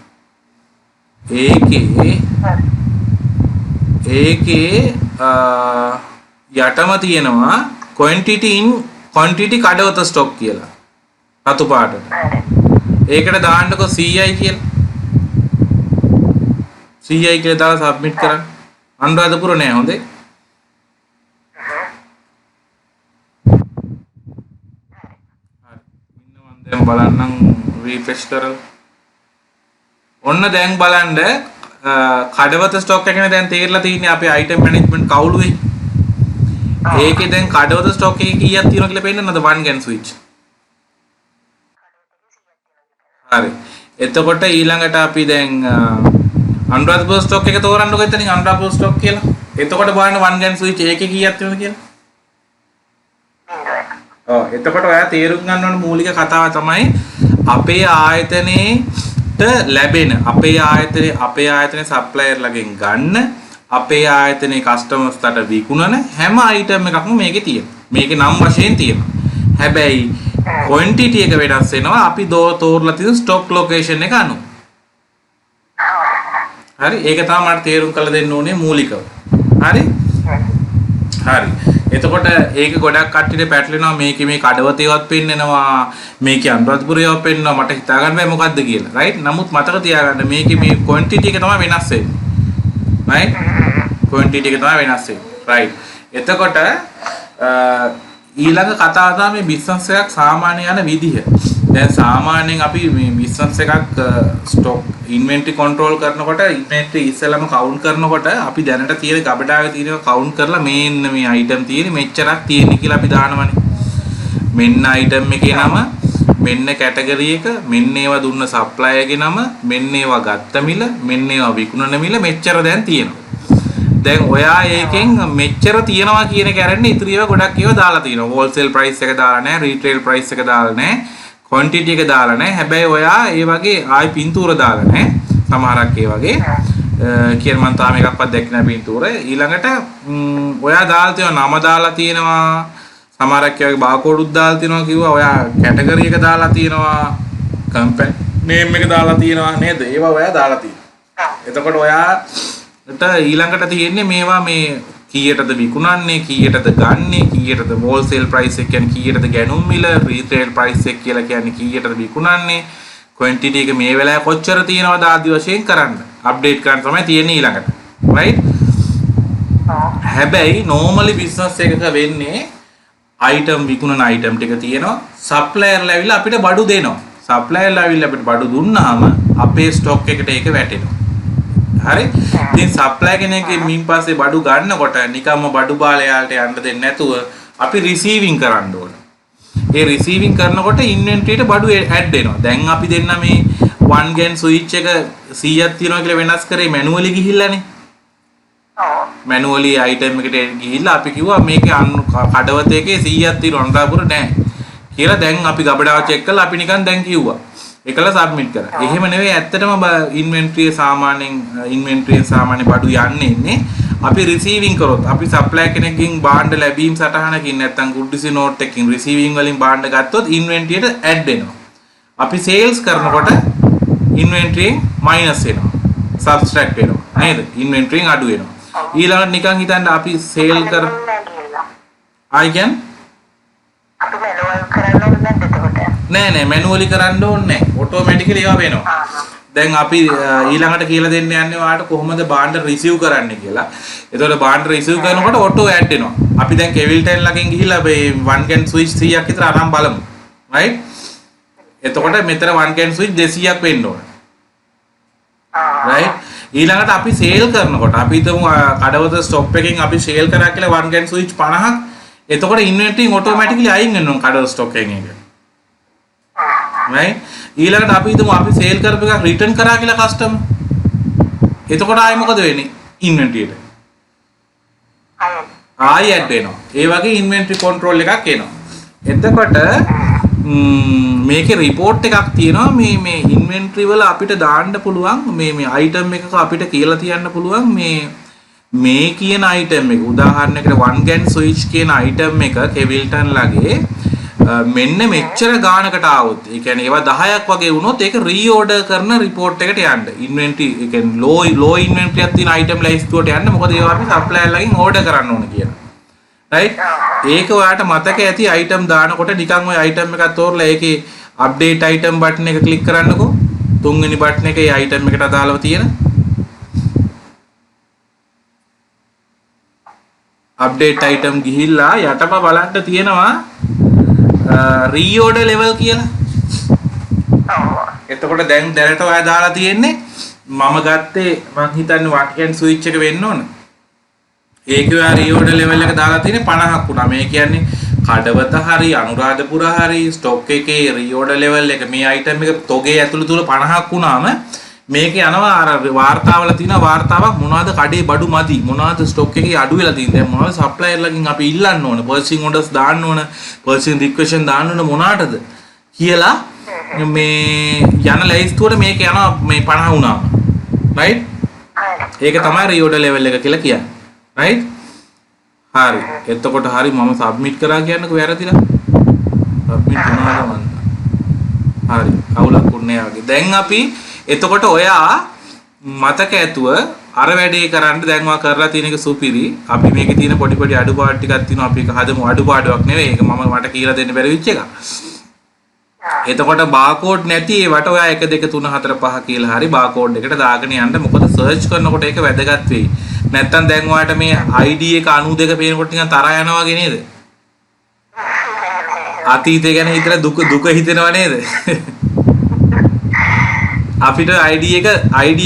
ඒකේ යටම තියෙනවා quantity කඩවත stock කියලා. රතු පාටට. ඒකට දාන්නකො CI කියලා. CI කියලා දාලා submit කරන්න. අනුරාධපුර නෑ හොඳේ. දැන් බලන්නම් රිෆ්‍රෙෂ් කරලා. ඔන්න දැන් බලන්න කඩවත ස්ටොක් එකනේ දැන් තේරලා තියෙන්නේ අපේ item management කවුළුවේ. ඒකේ දැන් කඩවත ස්ටොක් එකේ කීයක් තියෙනවද කියලා පෙන්නන්නද 1 GAN switch. හරි. එතකොට ඊළඟට අපි දැන් අනුරාධපුර ස්ටොක් එක තෝරන්නකො එතනින් අනුරාධපුර ස්ටොක් කියලා. එතකොට බලන්න 1 GAN switch ඒකේ කීයක් තියෙනවද කියලා. එතකොට ඔයා තේරුම් ගන්න ඕන මූලික කතාව තමයි අපේ ආයතනයේට ලැබෙන අපේ ආයතනයේ සප්ලයර් ළගෙන් ගන්න අපේ ආයතනයේ කස්ටමර්ස්ට විකුණන හැම අයිටම් එකක්ම මේකේ තියෙනවා. මේකේ නම් වශයෙන් තියෙනවා. හැබැයි quantity එක වෙනස් වෙනවා අපි තෝරලා තියෙන stock location එක අනුව. හරි ඒක තමයි මට තේරුම් කරලා දෙන්න ඕනේ මූලිකව. හරි? හරි. එතකොට ඒක ගොඩක් කට්ටියට පැටලෙනවා මේකේ මේ කඩවතේවත් පෙන්නනවා මේකේ අනුරාධපුරේවත් පෙන්නනවා මට හිතා ගන්න බෑ මොකද්ද කියලා. රයිට්? නමුත් මතක තියාගන්න මේකේ මේ quantity එක තමයි වෙනස් වෙන්නේ. රයිට්? quantity එක තමයි වෙනස් වෙන්නේ. රයිට්. එතකොට ඊළඟ කතාව තමයි මේ බිස්නස් එකක් සාමාන්‍ය යන විදිහ. දැන් සාමාන්‍යයෙන් අපි මේ බිස්නස් එකක් ස්ටොක් ඉන්වෙන්ටරි කන්ට්‍රෝල් කරනකොට ඉන්වෙන්ටරි ඉස්සෙල්ලාම කවුන්ට් කරනකොට අපි දැනට තියෙන ගබඩාවේ තියෙනව කවුන්ට් කරලා මේන්න මේ අයිටම් තියෙන්නේ මෙච්චරක් තියෙන්නේ කියලා අපි දානවනේ. මෙන්න අයිටම් එකේ නම, මෙන්න කැටගරි එක, මෙන්න ඒවා දුන්න සප්ලයර්ගේ නම, මෙන්න ඒවා ගත්ත මිල, මෙන්න ඒවා විකුණන මිල මෙච්චර දැන් තියෙනවා. දැන් ඔයා ඒකෙන් මෙච්චර තියනවා කියන එක අරන්නේ ඉතිරි ඒවා ගොඩක් ඒවා දාලා තියෙනවා. හෝල්සේල් ප්‍රයිස් එක දාලා නැහැ, රීටේල් ප්‍රයිස් එක දාලා නැහැ, ක්වොන්ටිටි එක දාලා නැහැ. හැබැයි ඔයා ඒ වගේ ආයි පින්තූර දාලා නැහැ. සමහරක් ඒ වගේ. කියන මම තාම එකක්වත් දැක්කේ නැහැ පින්තූර. ඊළඟට ඔයා දාලා තියෙනවා නම දාලා තියෙනවා. සමහරක් වගේ බාකෝඩ් උත් දාලා තියෙනවා කිව්වා. ඔයා කැටගරි එක දාලා තියෙනවා. කම්පැනි නේම් එක දාලා තියෙනවා නේද? ඒවා ඔයා දාලා තියෙනවා. එතකොට ඔයාට ඊළඟට තියෙන්නේ මේවා මේ කීයටද විකුණන්නේ, කීයටද ගන්නෙ, කීයටද හෝල්සේල් ප්‍රයිස් එක කියන්නේ කීයටද ගැනුම් මිල, රීටේල් ප්‍රයිස් එක කියලා කියන්නේ කීයටද විකුණන්නේ, ක්වොන්ටිටි එක මේ වෙලාවේ කොච්චර තියෙනවද ආදි වශයෙන් කරන්න. අප්ඩේට් කරන්න තමයි තියෙන්නේ ඊළඟට. රයිට්? හැබැයි normally business එකක වෙන්නේ item විකුණන item ටික තියෙනවා. සප්ලයර්ලා ඇවිල්ලා අපිට බඩු දෙනවා. සප්ලයර්ලා ඇවිල්ලා අපිට බඩු දුන්නාම අපේ ස්ටොක් එකට ඒක වැටෙනවා. හරි? ඉතින් සප්ලයි කෙනෙක්ගෙන් මින් පස්සේ බඩු ගන්නකොට නිකම්ම බඩු බාලයාලට යන්න දෙන්නේ නැතුව අපි රිසීවිං කරන්න ඕන. ඒ රිසීවිං කරනකොට ඉන්වෙන්ටරියට බඩු ඇඩ් වෙනවා. දැන් අපි දෙන්න මේ 1 gen switch එක 100ක් තියෙනවා කියලා වෙනස් කරේ මැනුවලි ගිහිල්ලානේ. මැනුවලි item එකට ගිහිල්ලා අපි කිව්වා මේකේ කඩවත එකේ 100ක් තියෙනවා අනුරාධපුර නැහැ කියලා. දැන් අපි ගබඩාව චෙක් කළා අපි නිකන් දැන් කිව්වා. එකල සබ්මිට් කරා. එහෙම නෙවෙයි ඇත්තටම ඉන්වෙන්ටරිය සාමාන්‍ය බඩු යන්නේ අපි රිසීවිං කරොත් අපි සප්ලයි කෙනෙක්ගෙන් භාණ්ඩ ලැබීම් සටහනකින් නැත්නම් ගුඩ්ඩිසි නෝට් එකකින් රිසීවිං වලින් භාණ්ඩ ගත්තොත් ඉන්වෙන්ටරියට ඇඩ් වෙනවා. අපි සේල්ස් කරනකොට ඉන්වෙන්ටරියෙන් මයිනස් වෙනවා. සබ්ස්ට්‍රැක්ට් වෙනවා. නේද? ඉන්වෙන්ටරියෙන් අඩු වෙනවා. ඊළඟට නිකන් හිතන්න අපි සේල් කර ආයිකන් අපි මැනුවල් කරන්න ඕනේ නැද්ද එතකොට? නෑ මැනුවලි කරන්න ඕනේ නෑ. ඔටෝමැටිකලි ඒවා වෙනවා. දැන් අපි ඊළඟට කියලා දෙන්න යන්නේ ඔයාලට කොහොමද භාණ්ඩ රිසීව් කරන්න කියලා. එතකොට භාණ්ඩ රිසීව් කරනකොට ඔටෝ ඇඩ් වෙනවා. අපි දැන් කෙවිල්ටන් ළඟින් ගිහිල්ලා මේ 1 can switch 100ක් විතර අරන් බලමු. right? එතකොට මෙතන 1 can switch 200ක් වෙන්න ඕන. right? ඊළඟට අපි සේල් කරනකොට අපි හිතමු කඩවත ස්ටොප් එකකින් අපි සේල් කරා කියලා 1 can switch 50ක්. එතකොට ඉන්වෙන්ටරි ඔටෝමැටිකලි අයින් වෙනවා කඩවත ස්ටොක් එකෙන් එක. right? ඊළඟට අපි හිතමු අපි සේල් කරපු එකක් රිටර්න් කරා කියලා කස්ටමර්. එතකොට ආයෙ මොකද වෙන්නේ? ඉන්වෙන්ටරියට. ආයෙ ඇඩ් වෙනවා. ඒ වගේ ඉන්වෙන්ටරි කන්ට්‍රෝල් එකක් එනවා. එතකොට මේකේ report එකක් තියෙනවා මේ ඉන්වෙන්ටරි වල අපිට දාන්න පුළුවන් මේ item එකක අපිට කියලා තියන්න පුළුවන් මේ කියන item එක. උදාහරණයකට 1 gan switch කියන item එක කෙවිල්ටන් ළගේ මෙන්න මෙච්චර ගානකට ආවොත් ඒ කියන්නේ ඒවා 10ක් වගේ වුණොත් ඒක රීऑඩර් කරන report එකට යන්න. ඉන්වෙන්ටරි ඒ කියන්නේ low ඉන්වෙන්ටරියක් තියෙන item ලයිස්තුවට යන්න. මොකද ඒවා අපි සප්ලයර් ළඟින් ඕඩර් කරන්න ඕන කියලා. right? ඒක ඔයාලට මතක ඇති item දානකොට නිකන් ওই item එකක් තෝරලා ඒකේ update item button එක click කරන්නකෝ. තුන්වෙනි button එකේ item එකට අදාළව තියෙන update item ගිහිල්ලා යටම බලන්න තියෙනවා රීऑඩර් level කියලා. එතකොට දැනට ඔයා දාලා තියෙන්නේ මම ගත්තේ මං හිතන්නේ 1 can switch එක වෙන්න ඕන. ඒකේ ඔයා රීऑඩර් level එක දාලා තියෙන්නේ 50ක් වුණා. මේ කියන්නේ කඩවත හරි අනුරාධපුර හරි ස්ටොක් එකේ රීऑඩර් level එක මේ item එක තොගේ ඇතුළු තුල 50ක් වුණාම මේක යනවා අර වාර්තාවල තියෙන වාර්තාවක් මොනවද කඩේ බඩු මදි මොනවද ස්ටොක් එකේ අඩු වෙලා තියෙන්නේ දැන් මොනවද සප්ලයර් ළඟින් අපි ඉල්ලන්න ඕන පර්චේසින් ඕඩර්ස් දාන්න ඕන පර්චේසින් රික්වෙස්ට් දාන්න ඕන මොනකටද කියලා මේ යන ලයිස්තුවට මේක යනවා මේ 50 වුණාම රයිට් ඒක තමයි රීऑඩර් ලෙවල් එක කියලා කියන්නේ රයිට් හරි එතකොට හරි මම සබ්මිට් කරා කියන්නකෝ වැරදිලා සබ්මිට් කරනවා මම හරි අවුලක් උන්නේ ආගේ දැන් අපි එතකොට ඔයා මතක ඇතුව අර වැඩේ කරන්න දැන් ඔයා කරලා තියෙන එක සුපිරි අපි මේකේ තියෙන පොඩි පොඩි අඩුපාඩු ටිකක් තියෙනවා අපි ඒක හදමු අඩුපාඩුවක් නෙවෙයි ඒක මම මට කියලා දෙන්න බැරි වෙච්ච එක. එතකොට බාකෝඩ් නැති ඒවට ඔයා 1 2 3 4 5 කියලා හරි බාකෝඩ් එකට දාගෙන යන්න මොකද සර්ච් කරනකොට ඒක වැදගත් වෙයි. නැත්තම් දැන් ඔයාට මේ ID එක 92 පේනකොට නිකන් තරහා යනවා වගේ නේද? අතීතය ගැන හිතලා දුක හිතෙනව නේද? අපිට ID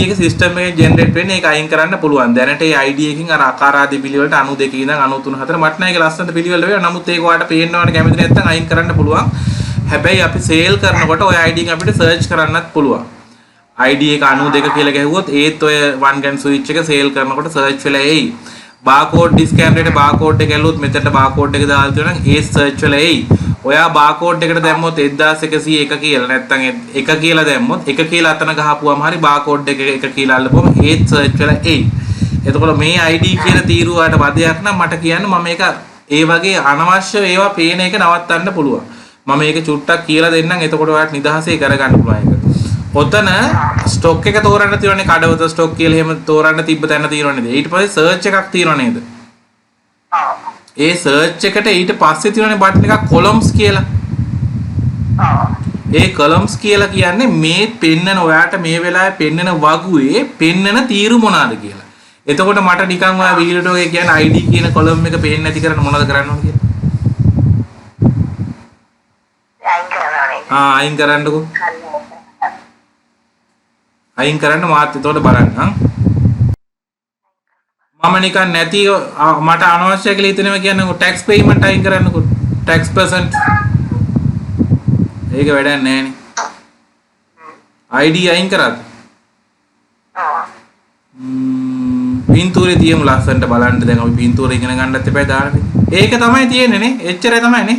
එක සිස්ටම් එකෙන් ජෙනරේට් වෙන්නේ ඒක අයින් කරන්න පුළුවන්. දැනට ඒ ID එකකින් අර ආකාරාදී පිළිවෙලට 92 ඉඳන් 93 4 මට නෑ ඒක ලස්සනට පිළිවෙල වෙනවා. නමුත් ඒක ඔයාලට පේන්නවට කැමති නැත්නම් අයින් කරන්න පුළුවන්. හැබැයි අපි සේල් කරනකොට ඔය ID එක අපිට සර්ච් කරන්නත් පුළුවන්. ID එක 92 කියලා ගැහුවොත් ඒත් ඔය 1 gan switch එක සේල් කරනකොට සර්ච් වෙලා එයි. බාකෝඩ් ස්කෑනරේට බාකෝඩ් එක ඇල්ලුවොත් මෙතනට බාකෝඩ් එක දාලා තියෙනවා නම් ඒ සර්ච් වෙලා එයි. ඔයා බාකෝඩ් එකට දැම්මොත් 1101 කියලා නැත්නම් 1 කියලා දැම්මොත් 1 කියලා අතන ගහපුවාම හරි බාකෝඩ් එක 1 කියලා අල්ලපුවම ඒත් සර්ච් වෙලා එයි. එතකොට මේ ID කියන තීරුවාට වදයක් නම් මට කියන්න මම මේක ඒ වගේ අනවශ්‍ය ඒවා පේන එක නවත්තන්න පුළුවන්. මම මේක චුට්ටක් කියලා දෙන්නම්. එතකොට ඔයාලට නිදහසේ කරගන්න පුළුවන් ඒක. ඔතන ස්ටොක් එක තෝරන්න තියෙනනේ කඩවත ස්ටොක් කියලා එහෙම තෝරන්න තිබ්බ තැන තියෙනව නේද? ඊට පස්සේ සර්ච් එකක් තියෙනව නේද? ඒ සර්ච් එකට ඊට පස්සේ තියෙනනේ බටන් එකක් කොලම්ස් කියලා. ඒ කොලම්ස් කියලා කියන්නේ මේ පෙන්නන ඔයාට මේ වෙලාවේ පෙන්නන වගුවේ පෙන්නන තීරු මොනවාද කියලා. එතකොට මට නිකන් ඔයා වීඩියෝ එකේ කියන්නේ ID කියන කොලම් එක පේන්නේ නැති කරන්න මොනවද කරන්න ඕන කියලා? අයින් කරන්නකෝ. අයින් කරන්න මාත් එතකොට බලන්න. මම නිකන් නැති මට අනවශ්‍ය කියලා හිතෙනවා කියන්නකො ටැක්ස් පේමන්ට් අයින් කරන්නකො ටැක්ස් පර්සන්ට්. ඒක වැඩක් නැහැ නේ. ID අයින් කරාද? පින්තූරේ තියමු ලස්සනට බලන්න. දැන් අපි පින්තූර ඉගෙන ගන්නත් එපා දාන්නේ. ඒක තමයි තියෙන්නේ නේ. එච්චරයි තමයි නේ.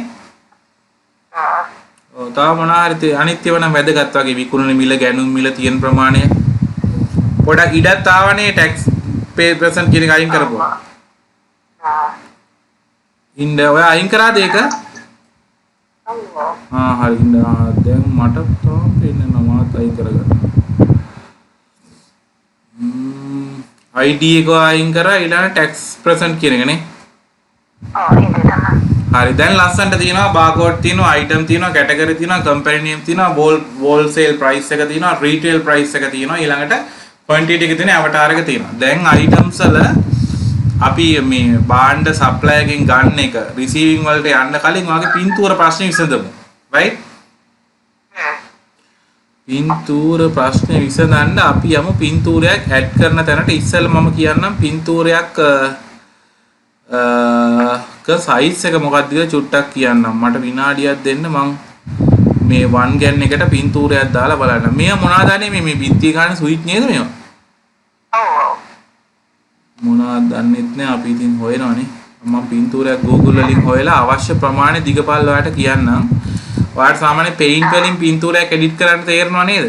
ඔව් තාම මොනාරි අනිත්‍යව නම් වැදගත් වගේ විකුණන මිල ගැනුම් මිල තියෙන ප්‍රමාණය පොඩක් ඉඩක් ආවනේ ටැක්ස් පේ පර්සන්ට් කියන එක අයින් කරපුවා. ඉන්න ඔය අයින් කරාද ඒක? හරි ඉන්න. දැන් මට තාම පේන්නේ මාත් අයින් කරගන්න. ID එක අයින් කරා ඊළඟ ටැක්ස් පර්සන්ට් කියන එක නේ. හරි දැන් ලස්සනට තියෙනවා බාකෝඩ් තියෙනවා අයිටම් තියෙනවා කැටගරි තියෙනවා කම්පැනි නේම් තියෙනවා වෝල්සේල් ප්‍රයිස් එක තියෙනවා රීටේල් ප්‍රයිස් එක තියෙනවා ඊළඟට ක්වොන්ටිටි එක තියෙන අවතාර එක තියෙනවා. දැන් අයිටම්ස් වල අපි මේ භාණ්ඩ සප්ලයි එකෙන් ගන්න එක රිසීවිං වලට යන්න කලින් වාගේ පින්තූර ප්‍රශ්නේ විසඳමු. රයිට්? පින්තූර ප්‍රශ්නේ විසඳන්න අපි යමු පින්තූරයක් ඇඩ් කරන තැනට ඉස්සෙල්ලා මම කියන්නම් පින්තූරයක් සයිස් එක මොකක්ද කියලා චුට්ටක් කියන්නම්. මට විනාඩියක් දෙන්න මං මේ 1 ගන් එකට පින්තූරයක් දාලා බලන්න. මෙය මොනවාද අනේ මේ බිත්තිය ගන්න ස්විච් නේද මේවා? ඔව්. මොනවද දන්නෙත් නෑ අපි ඉතින් හොයනවානේ. මම පින්තූරයක් Google වලින් හොයලා අවශ්‍ය ප්‍රමාණය දිගපල් වලට කියන්නම්. ඔයාලට සාමාන්‍ය පේයින්ට් වලින් පින්තූරයක් එඩිට් කරන්න තේරෙනව නේද?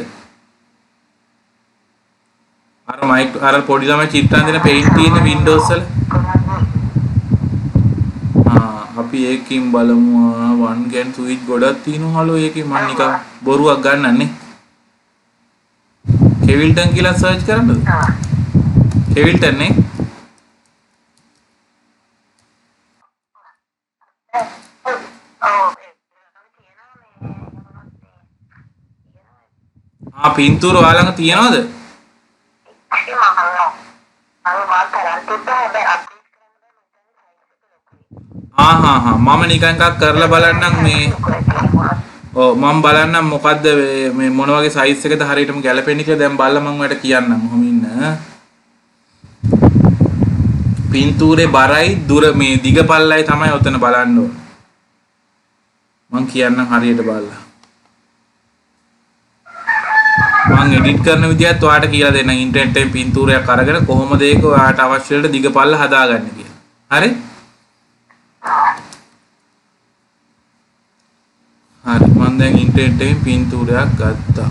අර පොඩි ළමයි චිත්‍රයන් දෙන පේයින්ට් තියෙන Windows වල අපි ඒකකින් බලමු 1 ගන් ස්විච් ගොඩක් තියෙනවලු ඒකේ මම නිකන් බොරුවක් ගන්නන්නේ. කෙවිල්ටන් කියලා සර්ච් කරන්නද? කෙවිල්ටන් නේ. පින්තූර ඔයාලඟ තියනවද? මම නිකන් එකක් කරලා බලන්නම් මේ ඔව් මම බලන්නම් මොකද්ද මේ මොන වගේ සයිස් එකද හරියටම ගැලපෙන්නේ කියලා දැන් බලලා මම ඔයාලට කියන්නම්. ඔහොම ඉන්න. පින්තූරේ බරයි දුර මේ දිග පල්ලයි තමයි ඔතන බලන්න ඕන. මම කියන්නම් හරියට බලලා. මම එඩිට් කරන විදිහත් ඔයාලට කියලා දෙන්නම් ඉන්ටර්නෙට් එකෙන් පින්තූරයක් අරගෙන කොහොමද ඒක ඔයාලට අවශ්‍ය වෙලට දිග පල්ල හදාගන්න කියලා. හරි? හරි මම දැන් ඉන්ටර්නෙට් එකෙන් පින්තූරයක් ගත්තා.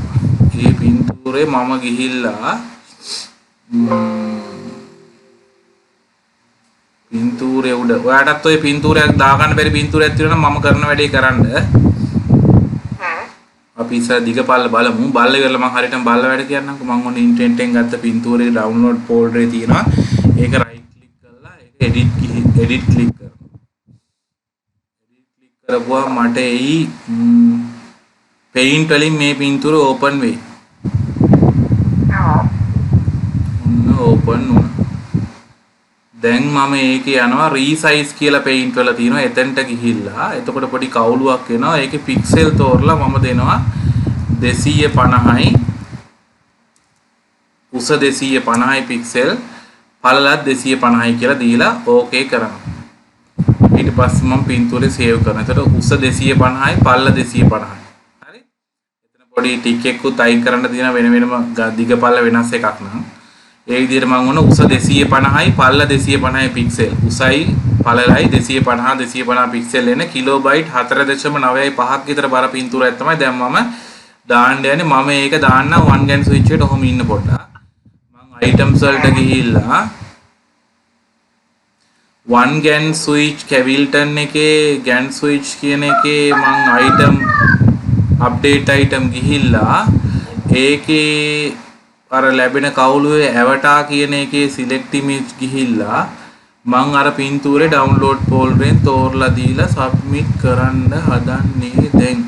මේ පින්තූරේ මම ගිහිල්ලා පින්තූරේ උඩ ඔයාටත් ඔය පින්තූරයක් දාගන්න බැරි පින්තූරයක් තියෙනවා නම් මම කරන වැඩේ කරන්න. අපි ඉස්සර දිගපල්ල බලමු. බලලා ඉවරලා මම හරියටම බලලා වැඩ කියන්නම්කෝ. මම ඔන්න ඉන්ටර්නෙට් එකෙන් ගත්ත පින්තූරේ ඩවුන්ලෝඩ් ෆෝල්ඩරේ තියෙනවා. ඒක රයිට් ක්ලික් කරලා ඒක එඩිට් ක්ලික් කරනවා. කරපුවා මට එයි පේයින්ට් වලින් මේ පින්තූර ඕපන් වෙයි. ඔන්න ඕපන් වුණා. දැන් මම ඒකේ යනවා රීසයිස් කියලා පේයින්ට් වල තියෙනවා. එතෙන්ට ගිහිල්ලා එතකොට පොඩි කවුලුවක් එනවා. ඒකේ පික්සල් තෝරලා මම දෙනවා 250යි උස 250යි පික්සල් පළලත් 250යි කියලා දීලා ඕකේ කරනවා. ඊට පස්සේ මම පින්තූරේ සේව් කරනවා. එතකොට උස 250යි පළල 250යි. හරි? එතන පොඩි ටික් එකකුත් අයින් කරන්න තියෙන වෙන වෙනම දිග පළල වෙනස් එකක් නම් ඒ විදිහට මම වුණ උස 250යි පළල 250යි පික්සල්. උසයි පළලයි 250 පික්සල් එන කිලෝබයිට් 4.95ක් විතර බර පින්තූරයක් තමයි දැන් මම දාන්න යන්නේ. මම ඒක දාන්න වන් ගැන් ස්විච් එකට ඔහොම ඉන්න පොඩ්ඩක්. මම අයිටම්ස් වලට ගිහිල්ලා වන් ගැන් ස්විච් කැවිල්ටන් එකේ ගැන් ස්විච් කියන එකේ මම අයිටම් අප්ඩේට් අයිටම් ගිහිල්ලා ඒකේ අර ලැබෙන කවුළුවේ ඇවටා කියන එකේ සිලෙක්ට් ඉමේජ් ගිහිල්ලා මං අර පින්තූරේ ඩවුන්ලෝඩ් ෆෝල්ඩරෙන් තෝරලා දීලා සබ්මිට් කරන්න හදන්නේ දැන්.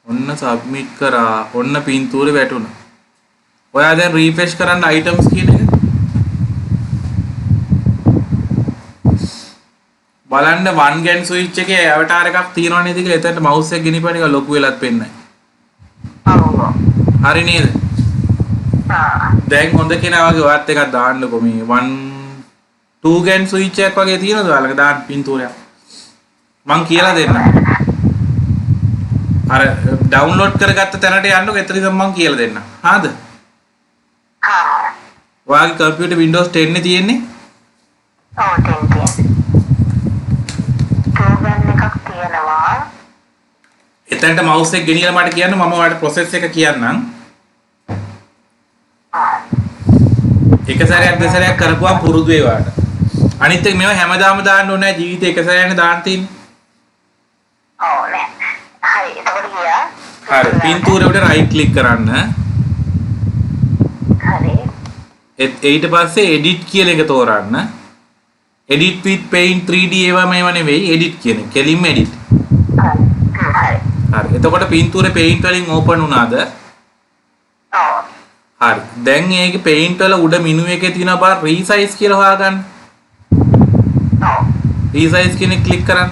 ඔන්න සබ්මිට් කරා. ඔන්න පින්තූරේ වැටුණා. ඔයා දැන් රීෆ්‍රෙෂ් කරන්න අයිටම්ස් කියන එක බලන්න වන් ගැන් ස්විච් එකේ ඇවටාර් එකක් තියෙනවා නේද කියලා එතනට මවුස් එක ගෙනිපන් එක ලොකු වෙලත් පෙන්නයි. හරි නේද? දැන් හොඳ කෙනා වගේ ඔයත් එකක් දාන්නකො මේ 2 ගැන් ස්විච් එකක් වගේ තියෙනවද ඔයාලක දාන්න පින්තූරයක්? මං කියලා දෙන්නම්. අර ඩවුන්ලෝඩ් කරගත්ත තැනට යන්නකො එතනදී මං කියලා දෙන්නම්. හරිද? ඔයාගේ කම්පියුටර් Windows 10 නේ තියෙන්නේ? ඔව් 10 තියෙනවා. එතනට මවුස් එක ගෙනියලා මට කියන්න මම ඔයාලට ප්‍රොසෙස් එක කියන්නම්. එක සැරයක් දෙසරයක් කරපුවම පුරුදු වේවාට. අනිත් එක මේවා හැමදාම දාන්න ඕනේ නැහැ ජීවිතේ එක සැරයක්නේ දාන්න තියෙන්නේ. ඔව් නේ. හරි එතකොට ගියා. හරි පින්තූරේ උඩ රයිට් ක්ලික් කරන්න. හරි. ඊට පස්සේ edit කියලා එක තෝරන්න. edit with paint 3D ඒවා මේව නෙවෙයි edit කියන්නේ. කෙලින්ම edit. හරි. හරි. එතකොට පින්තූරේ paint වලින් open වුණාද? ඔව්. හරි. දැන් මේකේ paint වල උඩ menu එකේ තියෙන බාර resize කියලා හොයාගන්න. ඔව්. resize කියන එක ක්ලික් කරන්න.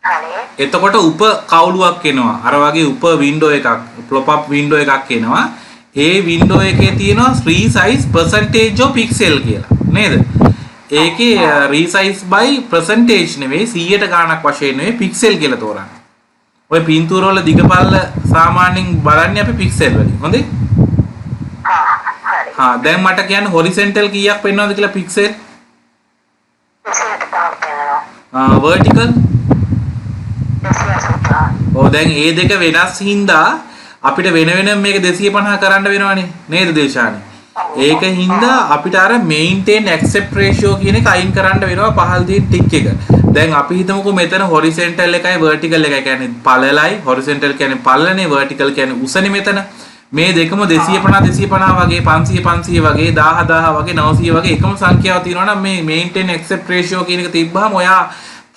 හරි. එතකොට උප කවුලුවක් එනවා. අර වගේ උප window එකක්, pop up window එකක් එනවා. ඒ window එකේ තියෙනවා resize percentage of pixel කියලා. නේද? ඒකේ resize by percentage නෙවෙයි 100ට ගාණක් වශයෙන් නෙවෙයි pixel කියලා තෝරන්න. ඔය පින්තූර වල දිගපල්ල සාමාන්‍යයෙන් බලන්නේ අපි pixel වලින්. හොඳේ? හරි. දැන් මට කියන්න horizontal කීයක් වෙන්නවද කියලා pixel? 100ට තියෙනවා. vertical? 280. ඔව් දැන් ඒ දෙක වෙනස් හින්දා අපිට වෙන වෙනම මේක 250 කරන්න වෙනවනේ නේද දේශානි? ඒක හින්දා අපිට අර maintain accept ratio කියන එක අයින් කරන්න වෙනවා පහළ තියෙන ටික් එක. දැන් අපි හිතමුකෝ මෙතන horizontal එකයි vertical එකයි කියන්නේ පළලයි horizontal කියන්නේ පළලනේ vertical කියන්නේ උසනේ මෙතන. මේ දෙකම 250 වගේ 500 වගේ 1000 වගේ 900 වගේ එකම සංඛ්‍යාව තියෙනවා නම් මේ maintain accept ratio කියන එක තිබ්බහම ඔයා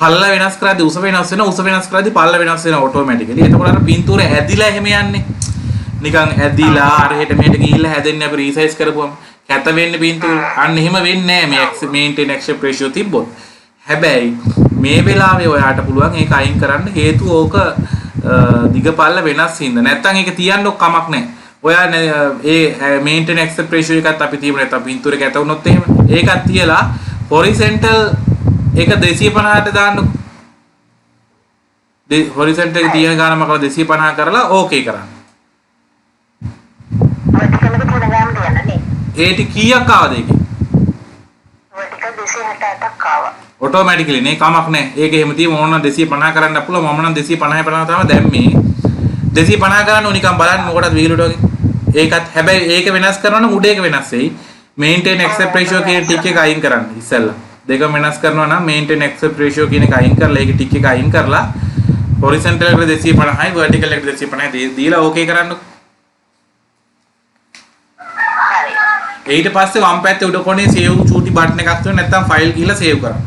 පල්ල වෙනස් කරද්දී උස වෙනස් වෙනවා උස වෙනස් කරද්දී පල්ල වෙනස් වෙනවා ඔටෝමැටිකලි. එතකොට අර පින්තූර ඇදිලා එහෙම යන්නේ. නිකන් ඇදිලා අර හෙට මෙහෙට ගිහිල්ලා හැදෙන්නේ අපි රීසයිස් කරපුවම කැත වෙන්නේ පින්තූර. අන්න එහෙම වෙන්නේ නැහැ මේ maintain accept ratio තිබ්බොත්. හැබැයි මේ වෙලාවේ ඔයාට පුළුවන් ඒක අයින් කරන්න හේතුව ඕක දිගපල්ල වෙනස් හින්දා. නැත්තම් ඒක තියන්න කමක් නැහැ. ඔයා ඒ maintain accept ratio එකත් අපි තියමු නැත්තම් පින්තූරේ කැත වුණොත් එහෙම ඒකත් තියලා horizontal ඒක 250ට දාන්නකො. horizontal එක තියෙන ගානම කරලා 250 කරලා ඕකේ කරන්න. vertical එක තියෙන ගානම තියන්න නේ. ඒටි කීයක් ආවද ඒකේ? vertical 268ක් ආවා. ඔටෝමැටිකලි නේ කමක් නැහැ. ඒක එහෙම තියම ඕන නම් 250 කරන්න පුළුවන්. මම නම් 250 තමයි දැම්මේ. 250 කරන්න ඕනිකම් බලන්න මොකටද වීලුවට වගේ. ඒකත් හැබැයි ඒක වෙනස් කරනවා නම් උඩ එක වෙනස් වෙයි. maintain accept ratio කියන ටික එක අයින් කරන්න ඉස්සෙල්ලා. දෙකම වෙනස් කරනවා නම් maintain accept ratio කියන එක අයින් කරලා ඒක ටික එක අයින් කරලා horizontal එකට 250යි vertical එකට 250යි දීලා ඕකේ කරන්න. හරි. ඊට පස්සේ වම් පැත්තේ උඩ කොනේ save චූටි බටන් එකක් තියෙනවා නැත්නම් file ගිහලා save කරන්න.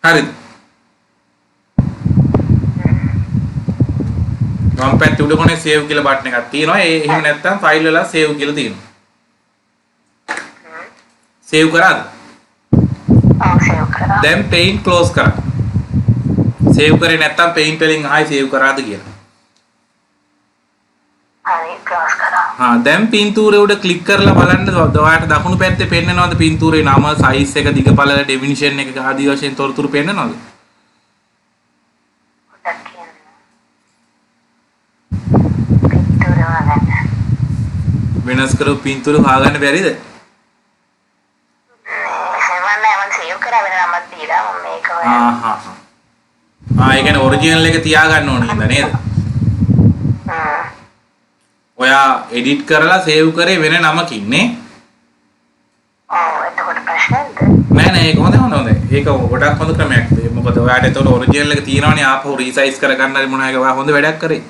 හරිද? වම් පැත්තේ උඩ කොනේ save කියලා බටන් එකක් තියෙනවා. ඒ එහෙම නැත්නම් file වල save කියලා තියෙනවා. save කරාද? ඔව් save කරා. දැන් paint close කරා. save කරේ නැත්නම් paint වලින් ආයි save කරාද කියලා. හරි close කරා. දැන් පින්තූරේ උඩ click කරලා බලන්න ඔයාලට දකුණු පැත්තේ පෙන්නනවද පින්තූරේ නම, size එක, දිගපළල, definition එක ආදී වශයෙන් තොරතුරු පෙන්නනවද? පින්තූරේ වල වෙනස් කරපු පින්තූර හොයාගන්න බැරිද? සමහරවිට මම සේව් කරා වෙන නමක් දීලා මම මේක හොයනවා. ඒ කියන්නේ ඔරිජිනල් එක තියාගන්න ඕන හින්දා නේද? ඔයා එඩිට් කරලා සේව් කරේ වෙන නමකින් නේ? එතකොට ප්‍රශ්නද? නෑ ඒක හොඳයි. ඒක ගොඩක් හොඳ ක්‍රමයක්. මොකද ඔයාට එතකොට ඔරිජිනල් එක තියෙනවනේ ආපහු රීසයිස් කරගන්න හරි මොනවා එක ඔයා හොඳ වැඩක් කරේ.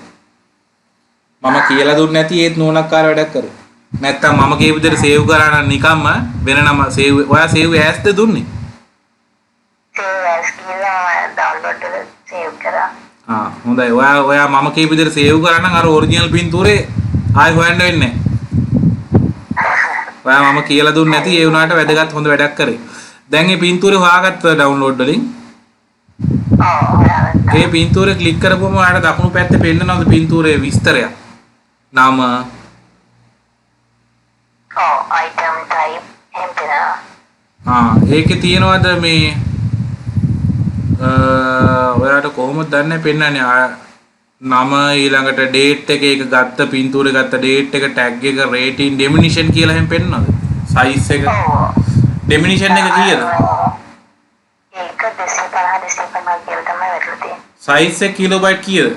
මම කියලා දුන්නේ නැති ඒත් නෝනක්කාර වැඩක් කරේ. නැත්තම් මම කියපු විදිහට සේව් කරා නම් නිකම්ම වෙන නම සේව් ඔයා සේව් ඇස්ද දුන්නේ? සේව් ඇස් කියලා ඩවුන්ලෝඩ් කරලා සේව් කරා. හොඳයි. ඔයා මම කියපු විදිහට සේව් කරා නම් අර ඔරිජිනල් පින්තූරේ ආයෙ හොයන්න වෙන්නේ නැහැ. ඔයා මම කියලා දුන්නේ නැති ඒ වුණාට වැදගත් හොඳ වැඩක් කරේ. දැන් මේ පින්තූරේ හොයාගත්ත ඩවුන්ලෝඩ් වලින් හොයාගත්තා. ඒ පින්තූරේ ක්ලික් කරපුවම ඔයාලට දකුණු පැත්තේ පෙන්නනවද පින්තූරේ විස්තරයක්? නම item type එහෙම තියෙනවා. ඒකේ තියෙනවද මේ ඔයාලට කොහොමද දන්නේ පෙන්නන්නේ නම ඊළඟට ඩේට් එක ඒක ගත්ත පින්තූරේ ගත්ත ඩේට් එක ටැග් එක රේටින් ඩෙමිනිෂන් කියලා එහෙම පෙන්නනවද? සයිස් එක ඩෙමිනිෂන් එක කීයද? ඒක 250 කියලා තමයි වැටලා තියෙන්නේ. සයිස් එක කිලෝබයිට් කීයද?